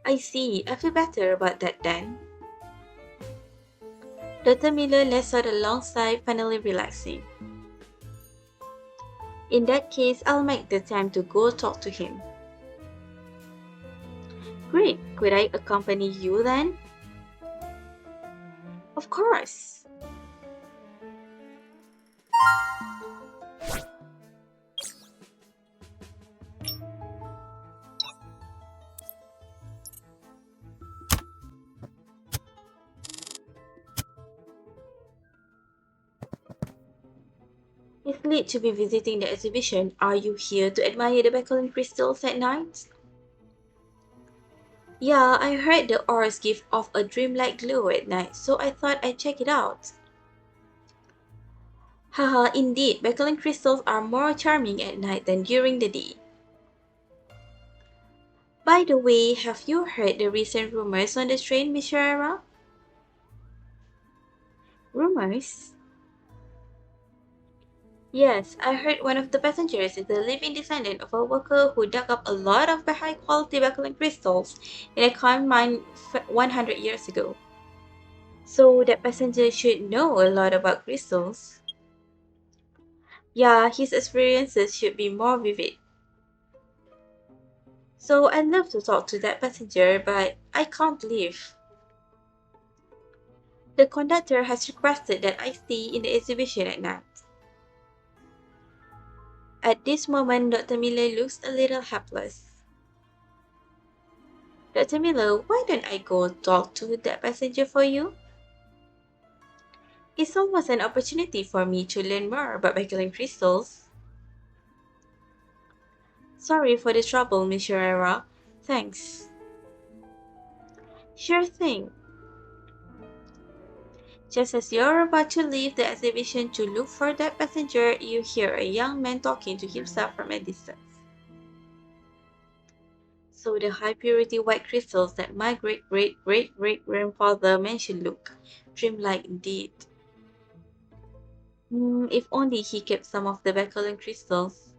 I see. I feel better about that then. Dr. Miller lets out a long sigh, finally relaxing. In that case, I'll make the time to go talk to him. Great, could I accompany you then? Of course. It's late to be visiting the exhibition. Are you here to admire the Bakerlon crystals at night? Yeah, I heard the ores give off a dreamlike glow at night, so I thought I'd check it out. Haha, indeed, Bakerlon crystals are more charming at night than during the day. By the way, have you heard the recent rumors on the train, Miss Herrera? Rumors? Yes, I heard one of the passengers is the living descendant of a worker who dug up a lot of the high quality Bakerlon crystals in a coal mine 100 years ago. So that passenger should know a lot about crystals. Yeah, his experiences should be more vivid. So I'd love to talk to that passenger, but I can't leave. The conductor has requested that I stay in the exhibition at night. At this moment, Dr. Miller looks a little helpless. Dr. Miller, why don't I go talk to that passenger for you? It's almost an opportunity for me to learn more about Bakerlon crystals. Sorry for the trouble, Miss Herrera. Thanks. Sure thing. Just as you're about to leave the exhibition to look for that passenger, you hear a young man talking to himself from a distance. So the high purity white crystals that my great great great great grandfather mentioned look dreamlike indeed. If only he kept some of the Bakerlon crystals.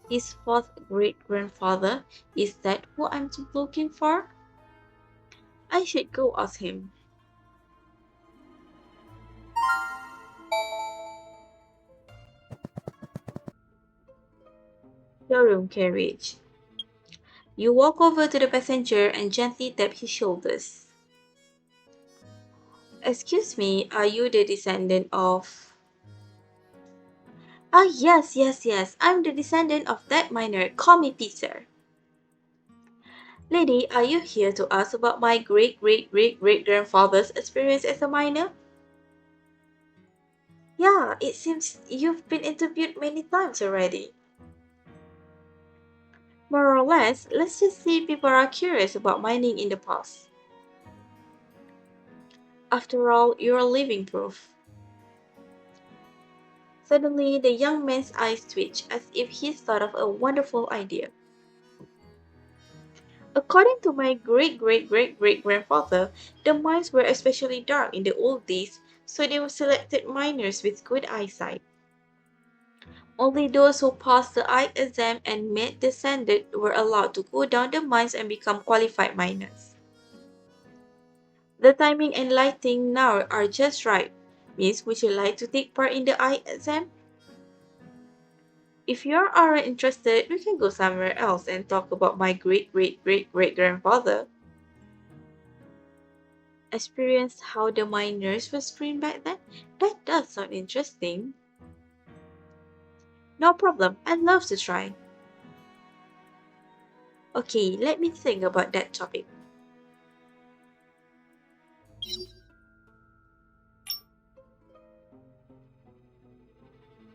His fourth great grandfather, is that who I'm looking for? I should go ask him. Showroom carriage. You walk over to the passenger and gently tap his shoulders. Excuse me, are you the descendant of... Ah, yes, yes, yes, I'm the descendant of that miner. Call me Peter. Lady, are you here to ask about my great great great great grandfather's experience as a miner? Yeah, it seems you've been interviewed many times already. More or less, let's just say people are curious about mining in the past. After all, you're living proof. Suddenly, the young man's eyes twitched as if he's thought of a wonderful idea. According to my great great great great grandfather, the mines were especially dark in the old days, so they selected miners with good eyesight. Only those who passed the eye exam and made Descendant were allowed to go down the mines and become qualified miners. The timing and lighting now are just right. Miss, would you like to take part in the eye exam? If you aren't interested, we can go somewhere else and talk about my great great great great grandfather. Experience how the miners were screened back then? That does sound interesting. No problem, I'd love to try. Okay, let me think about that topic.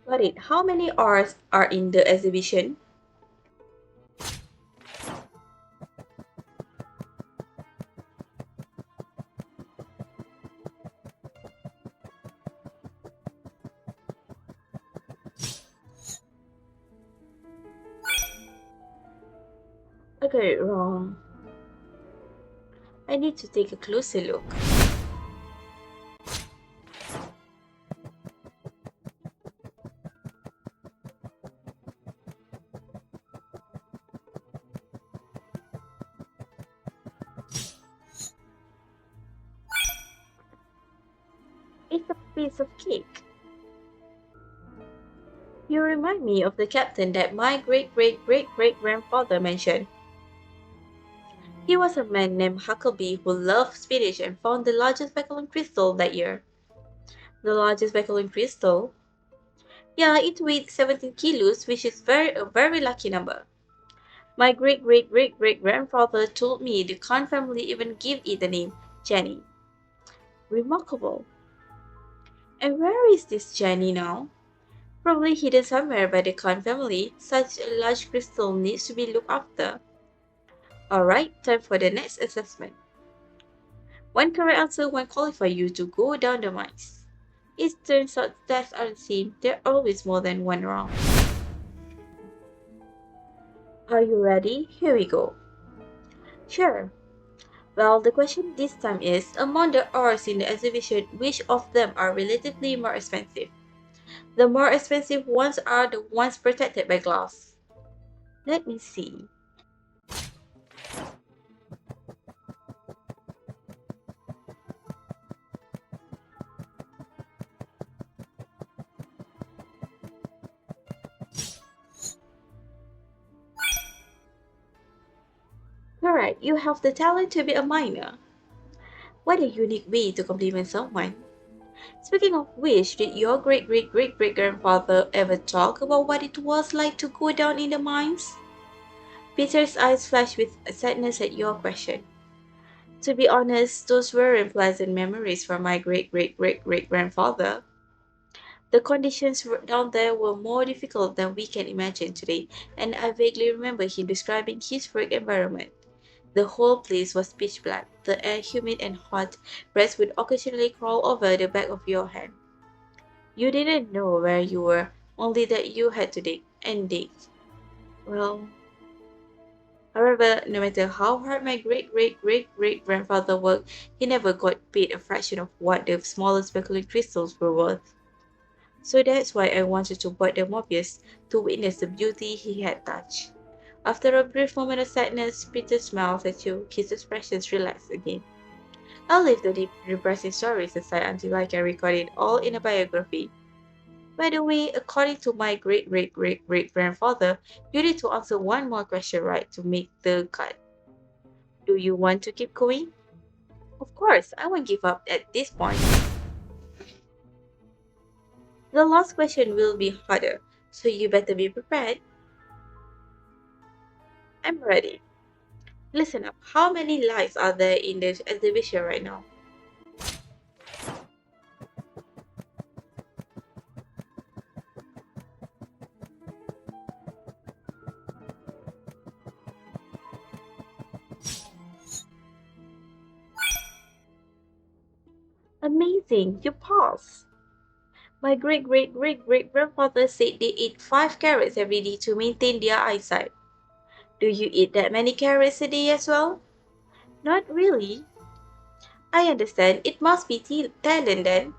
Got it. How many hours are in the exhibition? I got it wrong. I need to take a closer look. It's a piece of cake. You remind me of the captain that my great great great great grandfather mentioned. He was a man named Huckabee who loved spinach and found the largest Bakerlon crystal that year. The largest Bakerlon crystal? Yeah, it weighed 17 kilos, which is a very lucky number. My great great great great grandfather told me the Khan family even gave it the name Jenny. Remarkable. And where is this Jenny now? Probably hidden somewhere by the Khan family. Such a large crystal needs to be looked after. Alright, time for the next assessment. One correct answer won't qualify you to go down the mines. It turns out tests are the same, there are always more than one wrong. Are you ready? Here we go. Sure. Well, the question this time is, among the ores in the exhibition, which of them are relatively more expensive? The more expensive ones are the ones protected by glass. Let me see. Correct, you have the talent to be a miner. What a unique way to compliment someone. Speaking of which, did your great great great great grandfather ever talk about what it was like to go down in the mines? Peter's eyes flashed with sadness at your question. To be honest, those weren't pleasant memories for my great great great great grandfather. The conditions down there were more difficult than we can imagine today, and I vaguely remember him describing his work environment. The whole place was pitch black, the air humid and hot, rats would occasionally crawl over the back of your hand. You didn't know where you were, only that you had to dig and dig. Well, however, no matter how hard my great great great great grandfather worked, he never got paid a fraction of what the smallest specular crystals were worth. So that's why I wanted to board the Mobius to witness the beauty he had touched. After a brief moment of sadness, Peter smiles at you, his expressions relax again. I'll leave the deep, depressing stories aside until I can record it all in a biography. By the way, according to my great great great great grandfather, you need to answer one more question right to make the cut. Do you want to keep going? Of course, I won't give up at this point. The last question will be harder, so you better be prepared. I'm ready. Listen up, how many lights are there in the exhibition right now? Amazing, you pass. My great great great great grandfather said they ate 5 carrots every day to maintain their eyesight. Do you eat that many carrots a day as well? Not really. I understand. It must be talent then.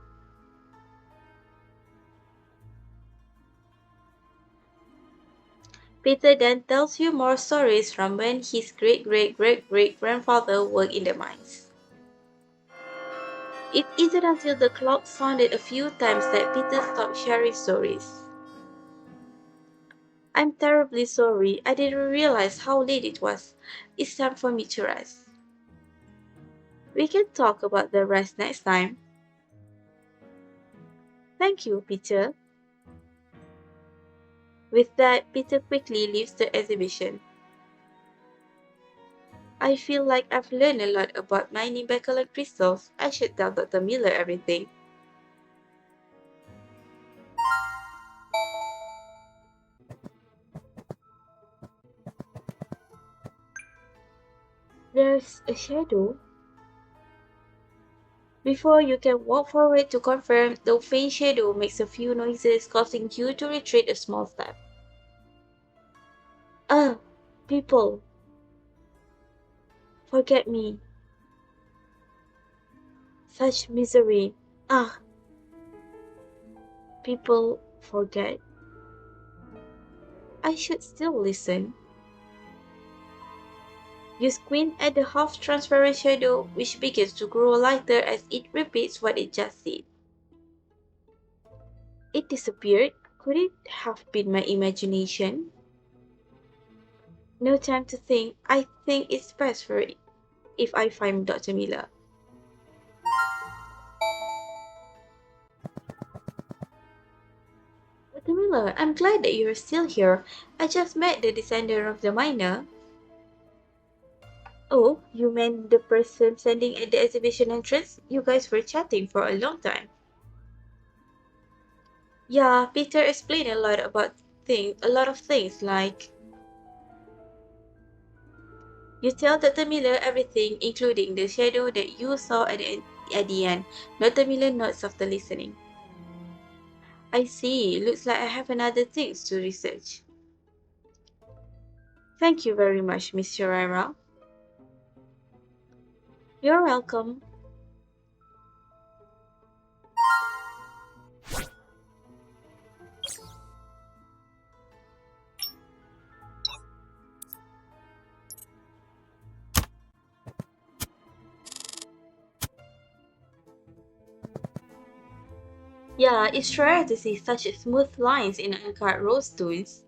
Peter then tells you more stories from when his great great great great grandfather worked in the mines. It isn't until the clock sounded a few times that Peter stopped sharing stories. I'm terribly sorry. I didn't realize how late it was. It's time for me to rest. We can talk about the rest next time. Thank you, Peter. With that, Peter quickly leaves the exhibition. I feel like I've learned a lot about mining Bakerlon crystals. I should tell Dr. Miller everything. There's a shadow. Before you can walk forward to confirm, the faint shadow makes a few noises, causing you to retreat a small step. Ah, people, forget me. Such misery. Ah, people forget. I should still listen. You squint at the half-transparent shadow, which begins to grow lighter as it repeats what it just said. It disappeared. Could it have been my imagination? No time to think. I think it's best for if I find Dr. Miller. Dr. Miller, I'm glad that you're still here. I just met the descendant of the miner. Oh, you meant the person standing at the exhibition entrance? You guys were chatting for a long time. Yeah, Peter explained a lot of things like you tell Dr. Miller everything, including the shadow that you saw at the end. Dr. Miller nods softly listening. I see. Looks like I have another things to research. Thank you very much, Miss Sherrera. You're welcome. Yeah, it's rare to see such smooth lines in uncut rose stones.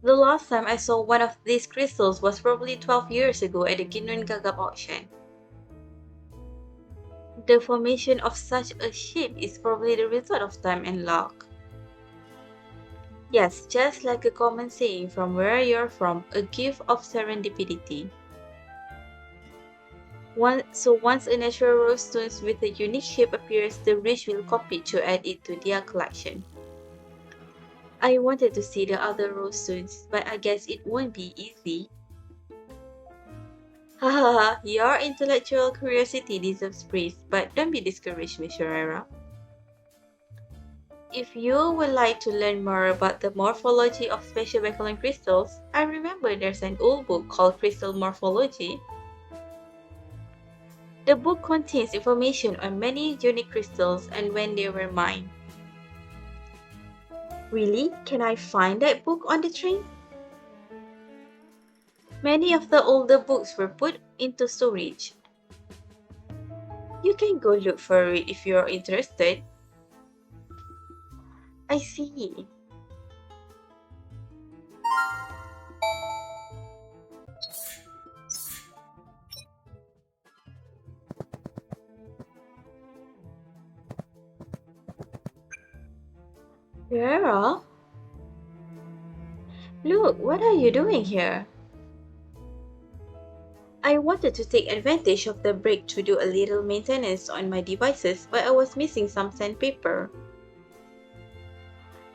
The last time I saw one of these crystals was probably 12 years ago at the Ginun Gagap auction. The formation of such a shape is probably the result of time and luck. Yes, just like a common saying from where you're from, a gift of serendipity. Once a natural rose stone with a unique shape appears, the rich will compete to add it to their collection. I wanted to see the other rose stones, but I guess it won't be easy. Haha, your intellectual curiosity deserves praise, but don't be discouraged, Miss Herrera. If you would like to learn more about the morphology of special Bakerlon crystals, I remember there's an old book called Crystal Morphology. The book contains information on many unique crystals and when they were mined. Really? Can I find that book on the train? Many of the older books were put into storage. You can go look for it if you're interested. I see. Vera? Look, what are you doing here? I wanted to take advantage of the break to do a little maintenance on my devices, but I was missing some sandpaper.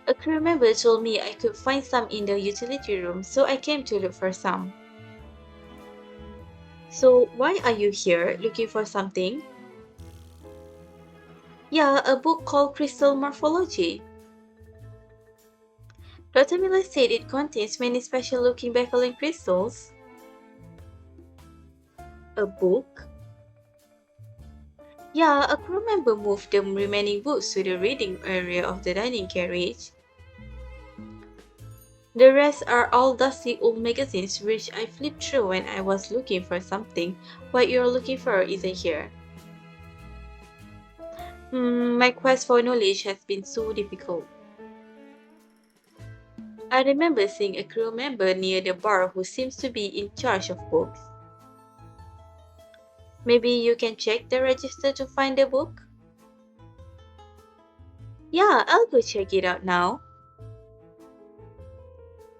A crew member told me I could find some in the utility room, so I came to look for some. So, why are you here? Looking for something? Yeah, a book called Crystal Morphology. Dr. Miller said it contains many special looking baffling crystals. A book? Yeah, a crew member moved the remaining books to the reading area of the dining carriage. The rest are all dusty old magazines which I flipped through when I was looking for something. What you're looking for isn't here. My quest for knowledge has been so difficult. I remember seeing a crew member near the bar who seems to be in charge of books. Maybe you can check the register to find the book? Yeah, I'll go check it out now.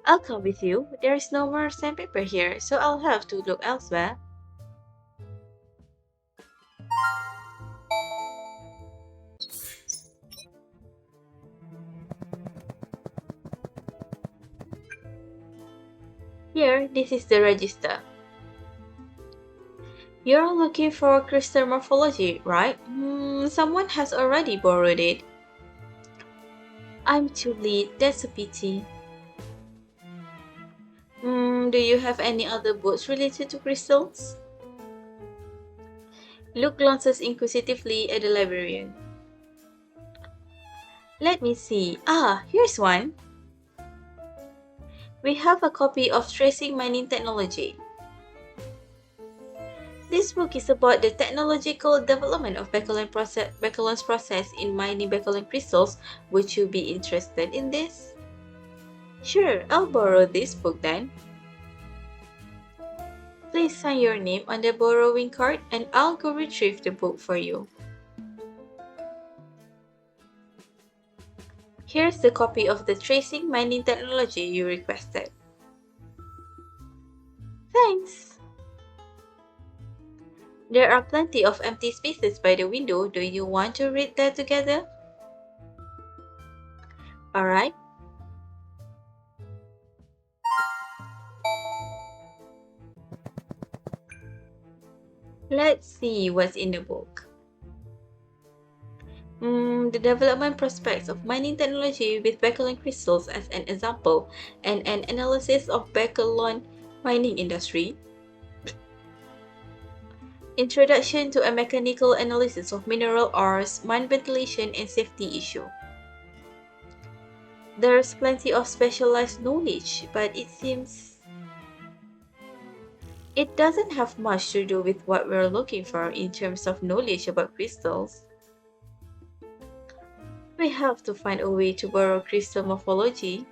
I'll come with you. There is no more sandpaper here, so I'll have to look elsewhere. Here, this is the register. You're looking for crystal morphology, right? Someone has already borrowed it. I'm too late, that's a pity. Do you have any other books related to crystals? Luke glances inquisitively at the librarian. Let me see. Ah, here's one. We have a copy of Tracing Mining Technology. This book is about the technological development of Bakerlon's process in mining Bakerlon crystals. Would you be interested in this? Sure, I'll borrow this book then. Please sign your name on the borrowing card and I'll go retrieve the book for you. Here's the copy of the tracing mining technology you requested. Thanks! There are plenty of empty spaces by the window. Do you want to read that together? Alright. Let's see what's in the book. The development prospects of mining technology with Bakerlon crystals as an example, and an analysis of Bakerlon mining industry. Introduction to a mechanical analysis of mineral ores, mine ventilation, and safety issue. There's plenty of specialized knowledge, but it seems it doesn't have much to do with what we're looking for in terms of knowledge about crystals. We have to find a way to borrow crystal morphology.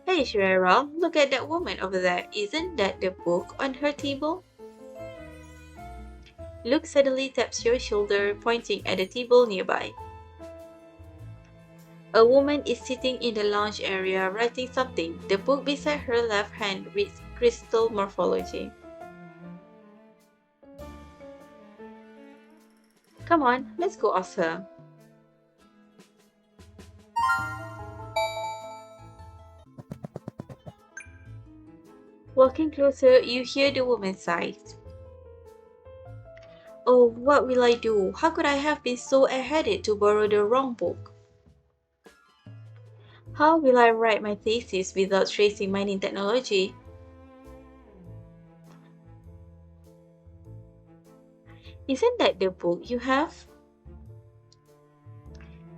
Hey Shrera, look at that woman over there. Isn't that the book on her table? Luke suddenly taps your shoulder, pointing at the table nearby. A woman is sitting in the lounge area writing something. The book beside her left hand reads Crystal Morphology. Come on, let's go ask her. Walking closer, you hear the woman sigh. Oh, what will I do? How could I have been so airheaded to borrow the wrong book? How will I write my thesis without tracing mining technology? Isn't that the book you have?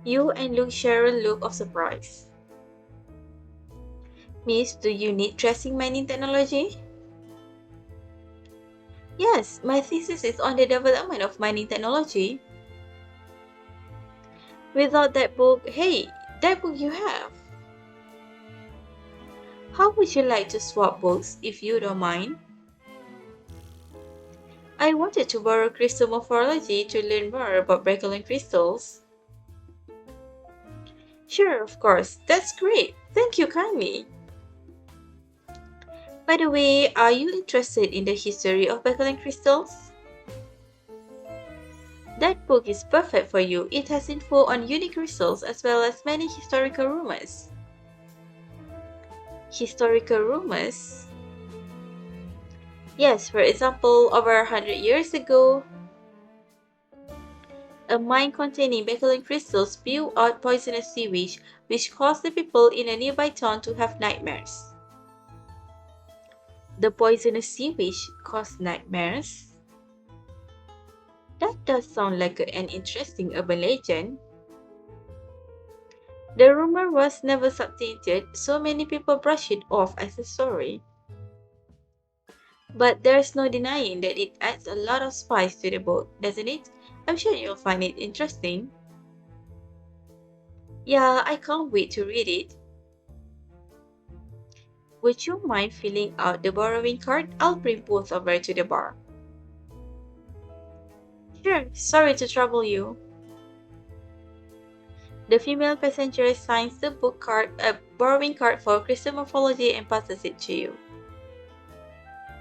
You and Luke share a look of surprise. Miss, do you need tracing mining technology? Yes, my thesis is on the development of mining technology. Without that book, hey, that book you have. How would you like to swap books if you don't mind? I wanted to borrow crystal morphology to learn more about Bakerlon crystals. Sure, of course, that's great. Thank you kindly. By the way, are you interested in the history of Bakerlon crystals? That book is perfect for you. It has info on unique crystals as well as many historical rumors. Historical rumors? Yes, for example, over 100 years ago, a mine containing Bakerlon crystals spewed out poisonous sewage, which caused the people in a nearby town to have nightmares. The poisonous sewage caused nightmares? That does sound like an interesting urban legend. The rumor was never substantiated, so many people brushed it off as a story. But there's no denying that it adds a lot of spice to the book, doesn't it? I'm sure you'll find it interesting. Yeah, I can't wait to read it. Would you mind filling out the borrowing card? I'll bring both over to the bar. Sure, sorry to trouble you. The female passenger signs the book card, a borrowing card for crystal morphology and passes it to you.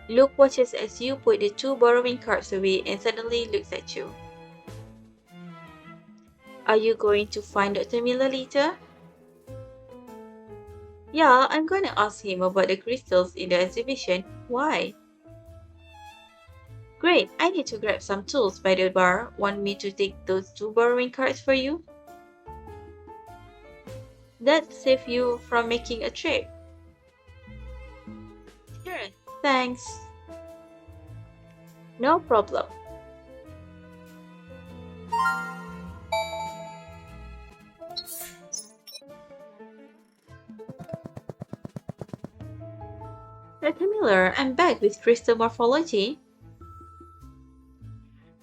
Luke watches as you put the two borrowing cards away and suddenly looks at you. Are you going to find Dr. Miller later? Yeah, I'm gonna ask him about the crystals in the exhibition. Why? Great, I need to grab some tools by the bar. Want me to take those two borrowing cards for you? That save you from making a trip. Sure, thanks. No problem. Dr. Miller, I'm back with crystal morphology.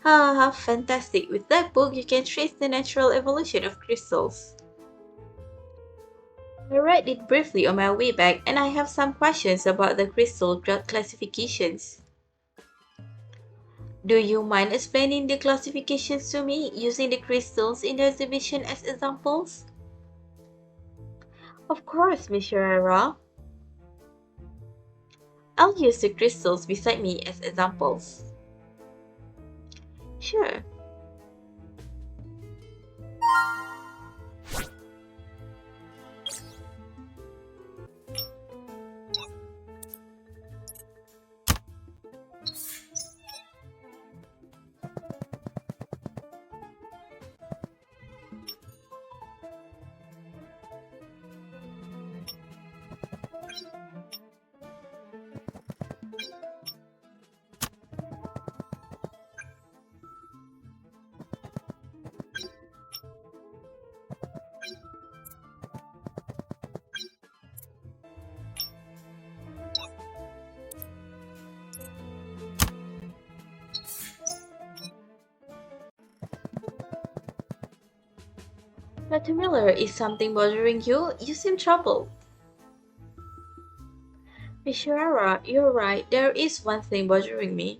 Haha, fantastic. With that book, you can trace the natural evolution of crystals. I read it briefly on my way back and I have some questions about the crystal classifications. Do you mind explaining the classifications to me using the crystals in the exhibition as examples? Of course, Miss Herrera. I'll use the crystals beside me as examples. Sure. Dr. Miller, is something bothering you? You seem troubled. Miss Herrera, you're right. There is one thing bothering me.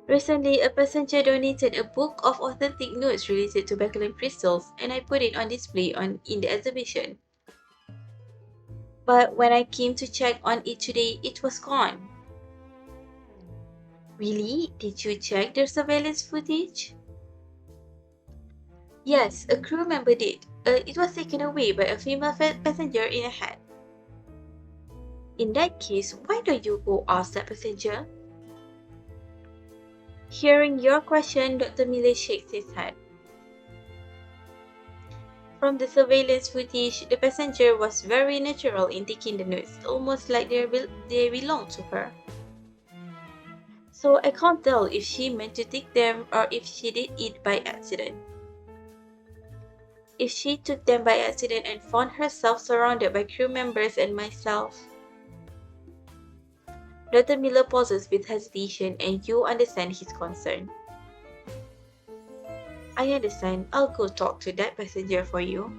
Recently, a passenger donated a book of authentic notes related to Bakerlon crystals, and I put it on display in the exhibition. But when I came to check on it today, it was gone. Really? Did you check their surveillance footage? Yes, a crew member did. It was taken away by a female passenger in a hat. In that case, why don't you go ask that passenger? Hearing your question, Dr. Miller shakes his head. From the surveillance footage, the passenger was very natural in taking the notes, almost like they belonged to her. So I can't tell if she meant to take them or if she did it by accident. If she took them by accident and found herself surrounded by crew members and myself. Dr. Miller pauses with hesitation, and you understand his concern. I understand. I'll go talk to that passenger for you.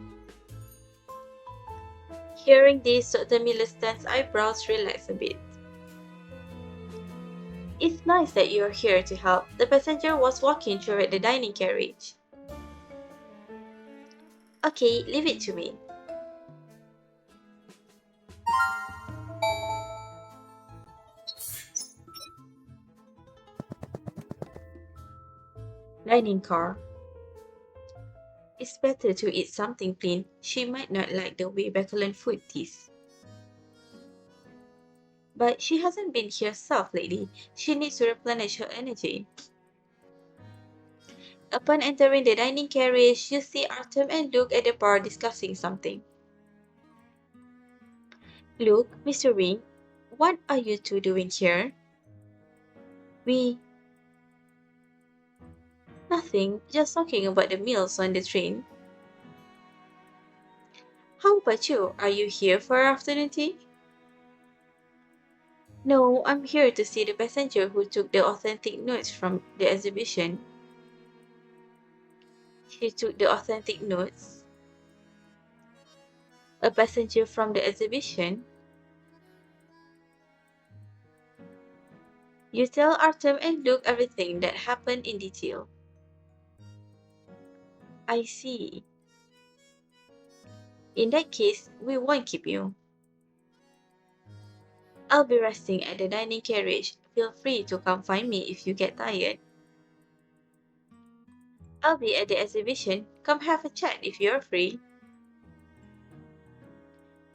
Hearing this, Dr. Miller's tense eyebrows relax a bit. It's nice that you're here to help. The passenger was walking toward the dining carriage. Okay, leave it to me. Dining car. It's better to eat something plain. She might not like the way Bakerlon food is. But she hasn't been herself lately. She needs to replenish her energy. Upon entering the dining carriage, you see Artem and Luke at the bar discussing something. Luke, Mr. Ring, what are you two doing here? We... Nothing, just talking about the meals on the train. How about you? Are you here for afternoon tea? No, I'm here to see the passenger who took the authentic notes from the exhibition. She took the authentic notes? A passenger from the exhibition? You tell Artem and Luke everything that happened in detail. I see. In that case, we won't keep you. I'll be resting at the dining carriage. Feel free to come find me if you get tired. I'll be at the exhibition. Come have a chat if you're free.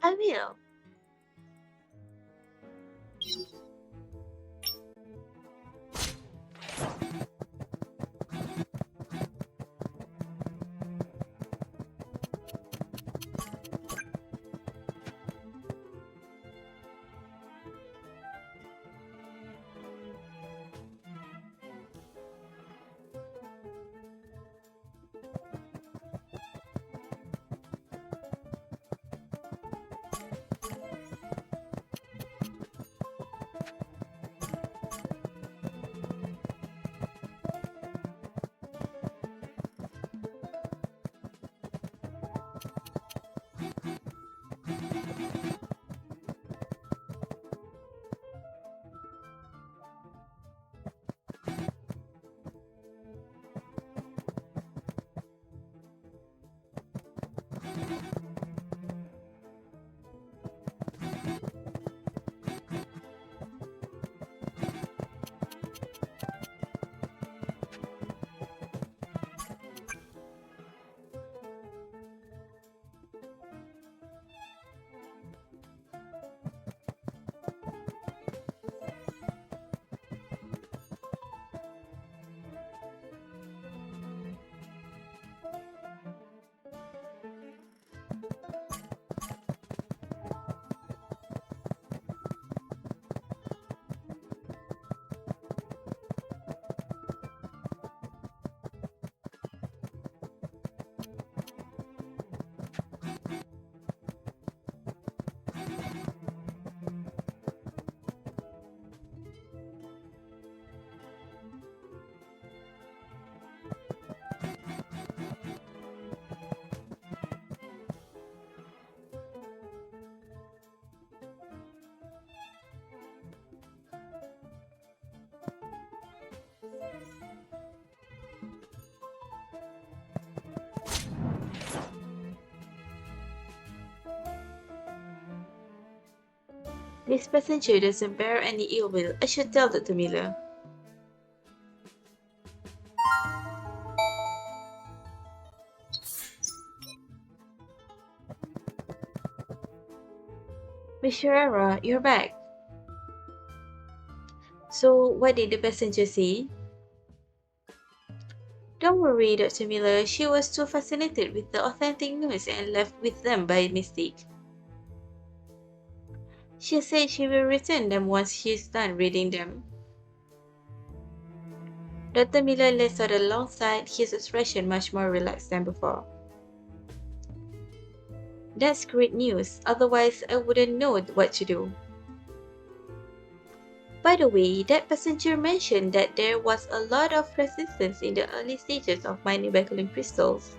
I will. This passenger doesn't bear any ill will. I should tell Dr. Miller. Miss Herrera, you're back. So, what did the passenger say? Don't worry, Dr. Miller. She was too fascinated with the authentic news and left with them by mistake. She said she will return them once she's done reading them. Dr. Miller let out a long sigh, his expression much more relaxed than before. That's great news, otherwise I wouldn't know what to do. By the way, that passenger mentioned that there was a lot of resistance in the early stages of mining Bakerlon crystals.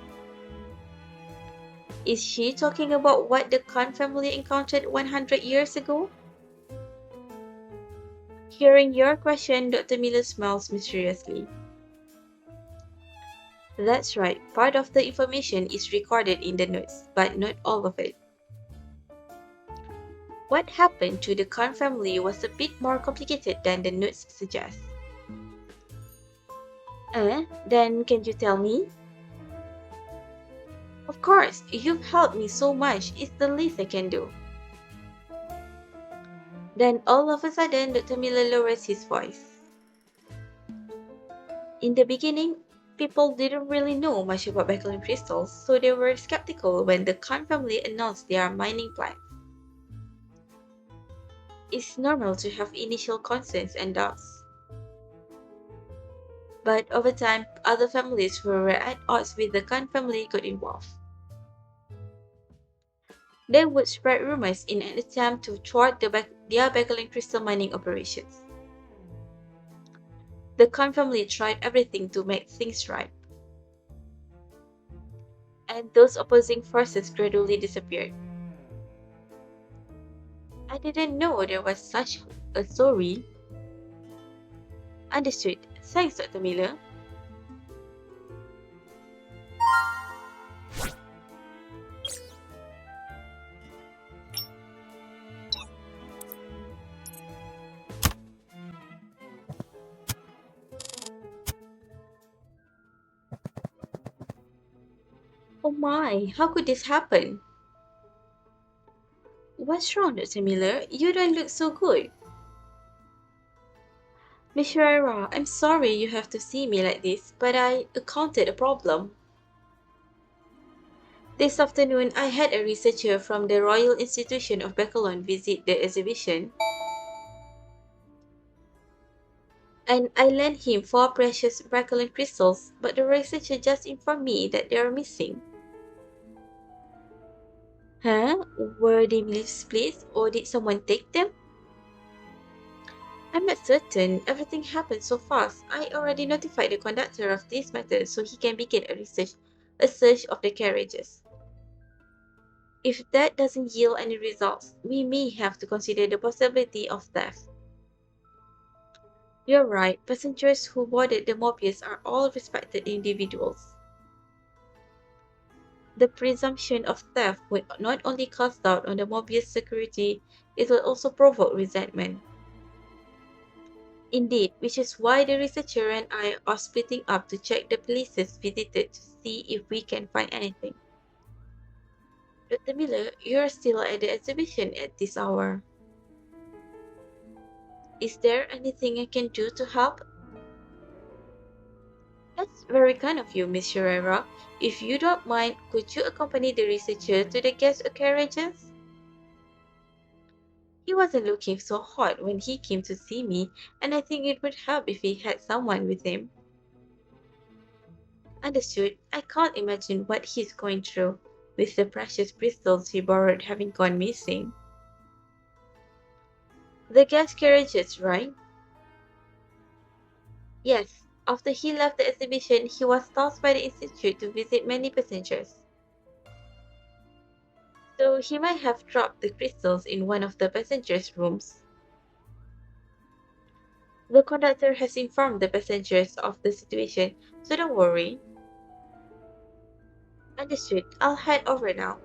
Is she talking about what the Khan family encountered 100 years ago? Hearing your question, Dr. Miller smiles mysteriously. That's right, part of the information is recorded in the notes, but not all of it. What happened to the Khan family was a bit more complicated than the notes suggest. Then can you tell me? Of course, you've helped me so much, it's the least I can do. Then all of a sudden, Dr. Miller lowers his voice. In the beginning, people didn't really know much about Bakerlon crystals, so they were skeptical when the Khan family announced their mining plans. It's normal to have initial concerns and doubts. But over time, other families who were at odds with the Khan family got involved. They would spread rumors in an attempt to thwart their Bakerlon crystal mining operations. The Khan family tried everything to make things right, and those opposing forces gradually disappeared. I didn't know there was such a story. Understood. Thanks, Dr. Miller. Oh my, how could this happen? What's wrong, Dr. Miller? You don't look so good. Miss Herrera, I'm sorry you have to see me like this, but I encountered a problem. This afternoon, I had a researcher from the Royal Institution of Bakerlon visit the exhibition, and I lent him 4 precious Bakerlon crystals, but the researcher just informed me that they are missing. Huh? Were they misplaced or did someone take them? I'm not certain. Everything happened so fast. I already notified the conductor of this matter so he can begin a search of the carriages. If that doesn't yield any results, we may have to consider the possibility of theft. You're right, passengers who boarded the Mobius are all respected individuals. The presumption of theft would not only cast doubt on the Mobius security, it will also provoke resentment. Indeed, which is why the researcher and I are splitting up to check the places visited to see if we can find anything. Dr. Miller, you're still at the exhibition at this hour. Is there anything I can do to help? That's very kind of you, Miss Herrera. If you don't mind, could you accompany the researcher to the guest carriages? He wasn't looking so hot when he came to see me, and I think it would help if he had someone with him. Understood. I can't imagine what he's going through, with the precious crystals he borrowed having gone missing. The guest carriages, right? Yes. After he left the exhibition, he was tasked by the Institute to visit many passengers. So he might have dropped the crystals in one of the passengers' rooms. The conductor has informed the passengers of the situation, so don't worry. Understood. I'll head over now.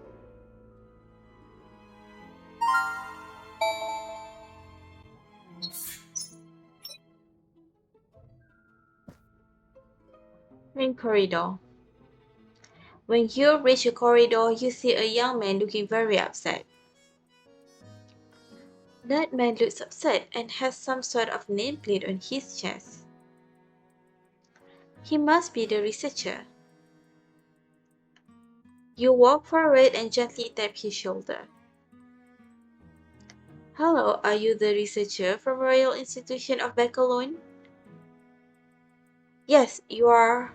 Main corridor. When you reach a corridor, you see a young man looking very upset. That man looks upset and has some sort of nameplate on his chest. He must be the researcher. You walk forward and gently tap his shoulder. Hello, are you the researcher from Royal Institution of Bakerlon? Yes, you are.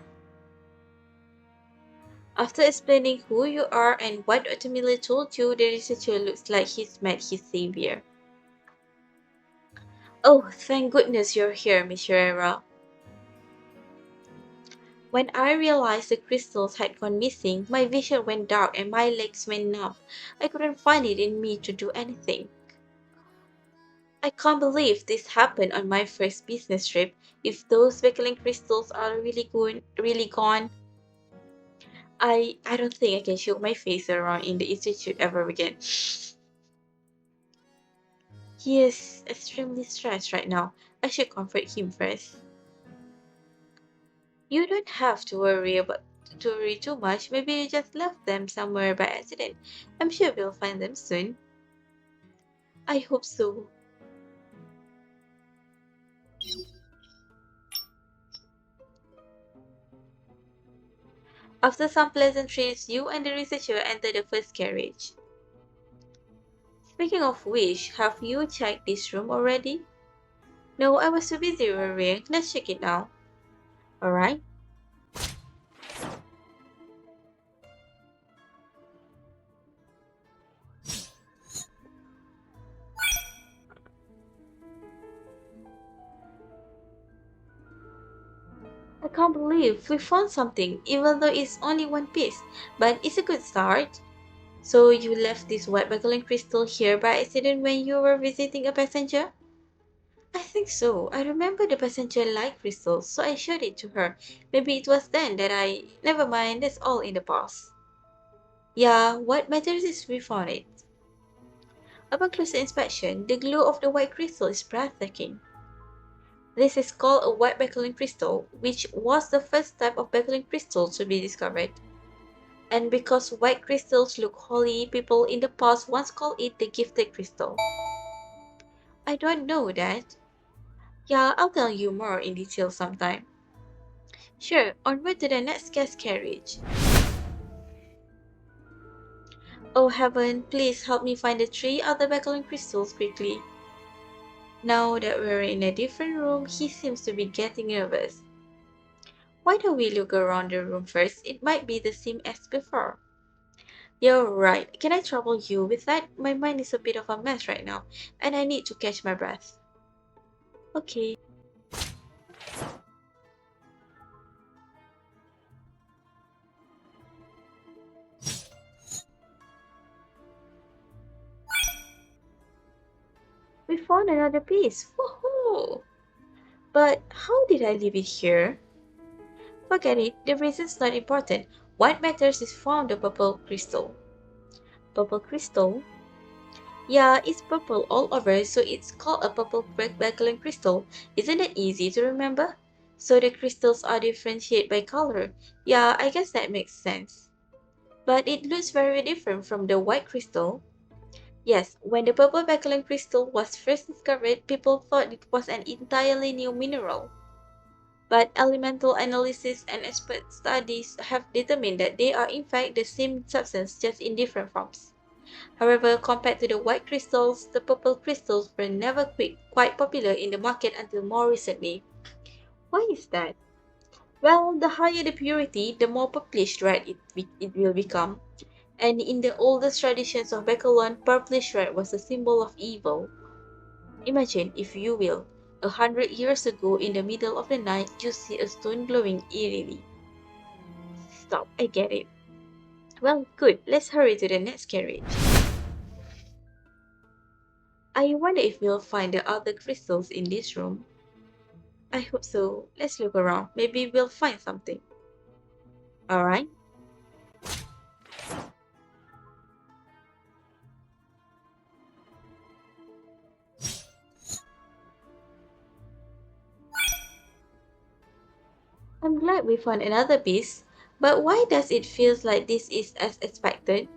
After explaining who you are and what Otomile told you, the researcher looks like he's met his savior. Oh, thank goodness you're here, Miss Herrera. When I realized the crystals had gone missing, my vision went dark and my legs went numb. I couldn't find it in me to do anything. I can't believe this happened on my first business trip. If those Beckling crystals are really gone, I don't think I can show my face around in the institute ever again. He is extremely stressed right now. I should comfort him first. You don't have to worry too much. Maybe you just left them somewhere by accident. I'm sure we'll find them soon. I hope so. After some pleasantries, you and the researcher enter the first carriage. Speaking of which, have you checked this room already? No, I was too busy worrying. Let's check it now. Alright? I can't believe we found something, even though it's only one piece, but it's a good start. So you left this white Bakelin crystal here by accident when you were visiting a passenger? I think so. I remember the passenger liked crystals, so I showed it to her. Maybe it was then that I. Never mind, that's all in the past. Yeah, what matters is we found it. Upon closer inspection, the glow of the white crystal is breathtaking. This is called a white Bakelin crystal, which was the first type of Bakelin crystal to be discovered. And because white crystals look holy, people in the past once called it the gifted crystal. I don't know that. Yeah, I'll tell you more in detail sometime. Sure, onward to the next guest carriage. Oh heaven, please help me find the three other Bakelin crystals quickly. Now that we're in a different room, he seems to be getting nervous. Why don't we look around the room first? It might be the same as before. You're right. Can I trouble you with that? My mind is a bit of a mess right now, and I need to catch my breath. Okay. We found another piece. Woohoo! But how did I leave it here? Forget it. The reason's not important. What matters is found the purple crystal. Purple crystal? Yeah, it's purple all over, so it's called a purple background crystal. Isn't it easy to remember? So the crystals are differentiated by color. Yeah, I guess that makes sense. But it looks very different from the white crystal. Yes, when the purple background crystal was first discovered, people thought it was an entirely new mineral. But elemental analysis and expert studies have determined that they are in fact the same substance just in different forms. However, compared to the white crystals, the purple crystals were never quite popular in the market until more recently. Why is that? Well, the higher the purity, the more purplish red it will become. And in the oldest traditions of Bakerlon, purplish red was a symbol of evil. Imagine, if you will, 100 years ago in the middle of the night, you see a stone glowing eerily. Stop, I get it. Well, good, let's hurry to the next carriage. I wonder if we'll find the other crystals in this room. I hope so. Let's look around. Maybe we'll find something. Alright? I'm glad Glad we found another piece, but why does it feel like this is as expected?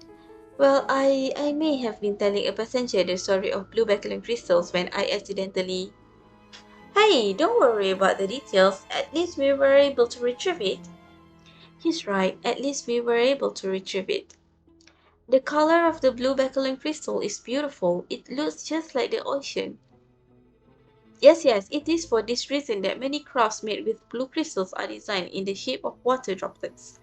Well, I may have been telling a passenger the story of blue Bakerlon crystals when I accidentally. Hey, don't worry about the details. At least we were able to retrieve it. He's right, at least we were able to retrieve it. The color of the blue Bakerlon crystal is beautiful. It looks just like the ocean. Yes, it is for this reason that many crafts made with blue crystals are designed in the shape of water droplets.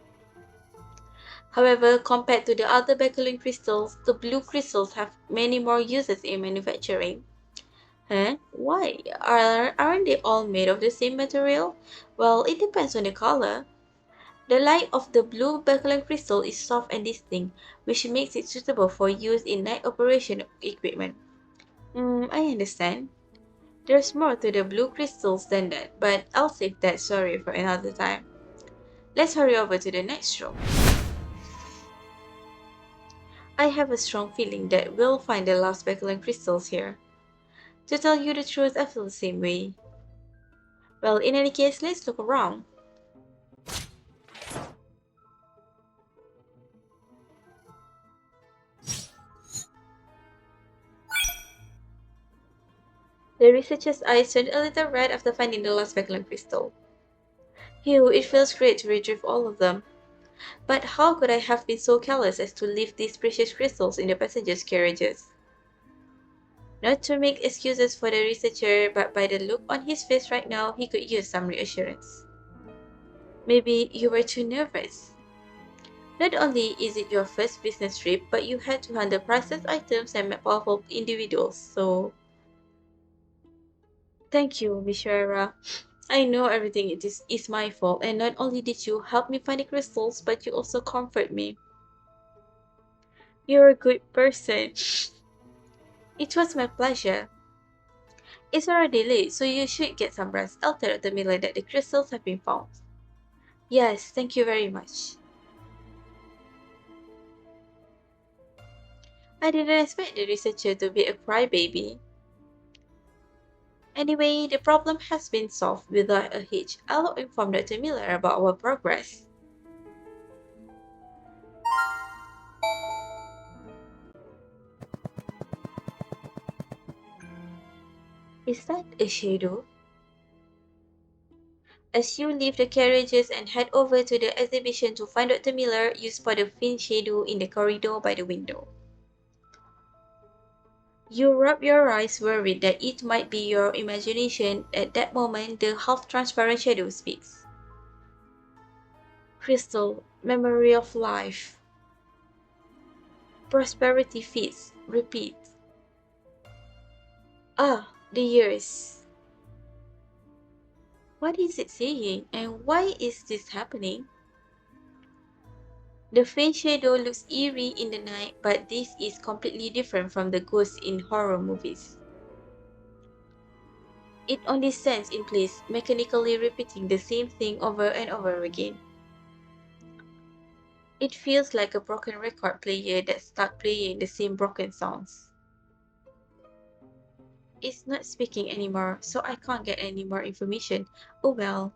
However, compared to the other Bakerlon crystals, the blue crystals have many more uses in manufacturing. Huh? Why? Aren't they all made of the same material? Well, it depends on the color. The light of the blue Bakerlon crystal is soft and distinct, which makes it suitable for use in night operation equipment. I understand. There's more to the blue crystals than that, but I'll save that story for another time. Let's hurry over to the next room. I have a strong feeling that we'll find the last Bakerlon crystals here. To tell you the truth, I feel the same way. Well, in any case, let's look around. The researcher's eyes turned a little red after finding the last Bakerlon crystal. Phew, it feels great to retrieve all of them. But how could I have been so careless as to leave these precious crystals in the passengers' carriages? Not to make excuses for the researcher, but by the look on his face right now, he could use some reassurance. Maybe you were too nervous. Not only is it your first business trip, but you had to handle priceless items and powerful individuals, so thank you, Mishara. I know everything is my fault, and not only did you help me find the crystals, but you also comfort me. You're a good person. It was my pleasure. It's already late, so you should get some rest. I'll tell the miller that the crystals have been found. Yes, thank you very much. I didn't expect the researcher to be a crybaby. Anyway, the problem has been solved without a hitch. I'll inform Dr. Miller about our progress. Is that a shadow? As you leave the carriages and head over to the exhibition to find Dr. Miller, you spot a faint shadow in the corridor by the window. You rub your eyes, worried that it might be your imagination. At that moment, the half-transparent shadow speaks. Crystal, memory of life. Prosperity feeds. Repeat. Ah, the years. What is it saying, and why is this happening? The faint shadow looks eerie in the night, but this is completely different from the ghosts in horror movies. It only stands in place, mechanically repeating the same thing over and over again. It feels like a broken record player that's stuck playing the same broken songs. It's not speaking anymore, so I can't get any more information. Oh well.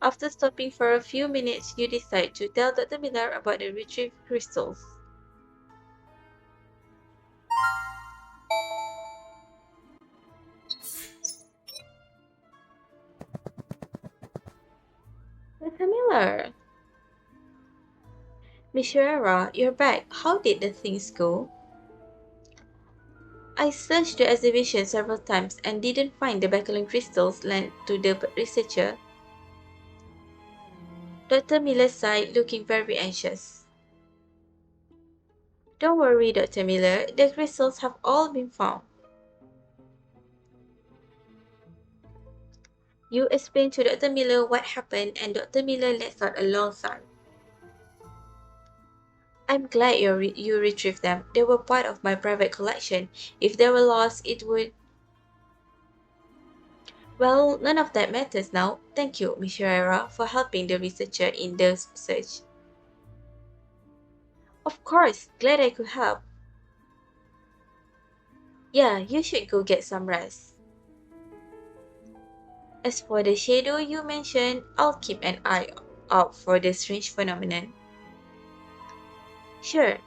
After stopping for a few minutes, you decide to tell Dr. Miller about the retrieved crystals. Dr. Miller! Miss Herrera, you're back. How did the things go? I searched the exhibition several times and didn't find the Bakerlon crystals lent to the researcher. Dr. Miller sighed, looking very anxious. Don't worry, Dr. Miller, the crystals have all been found. You explain to Dr. Miller what happened, and Dr. Miller lets out a long sigh. I'm glad you retrieved them. They were part of my private collection. If they were lost, it would. Well, none of that matters now. Thank you, Miss Herrera, for helping the researcher in the search. Of course, glad I could help. Yeah, you should go get some rest. As for the shadow you mentioned, I'll keep an eye out for the strange phenomenon. Sure,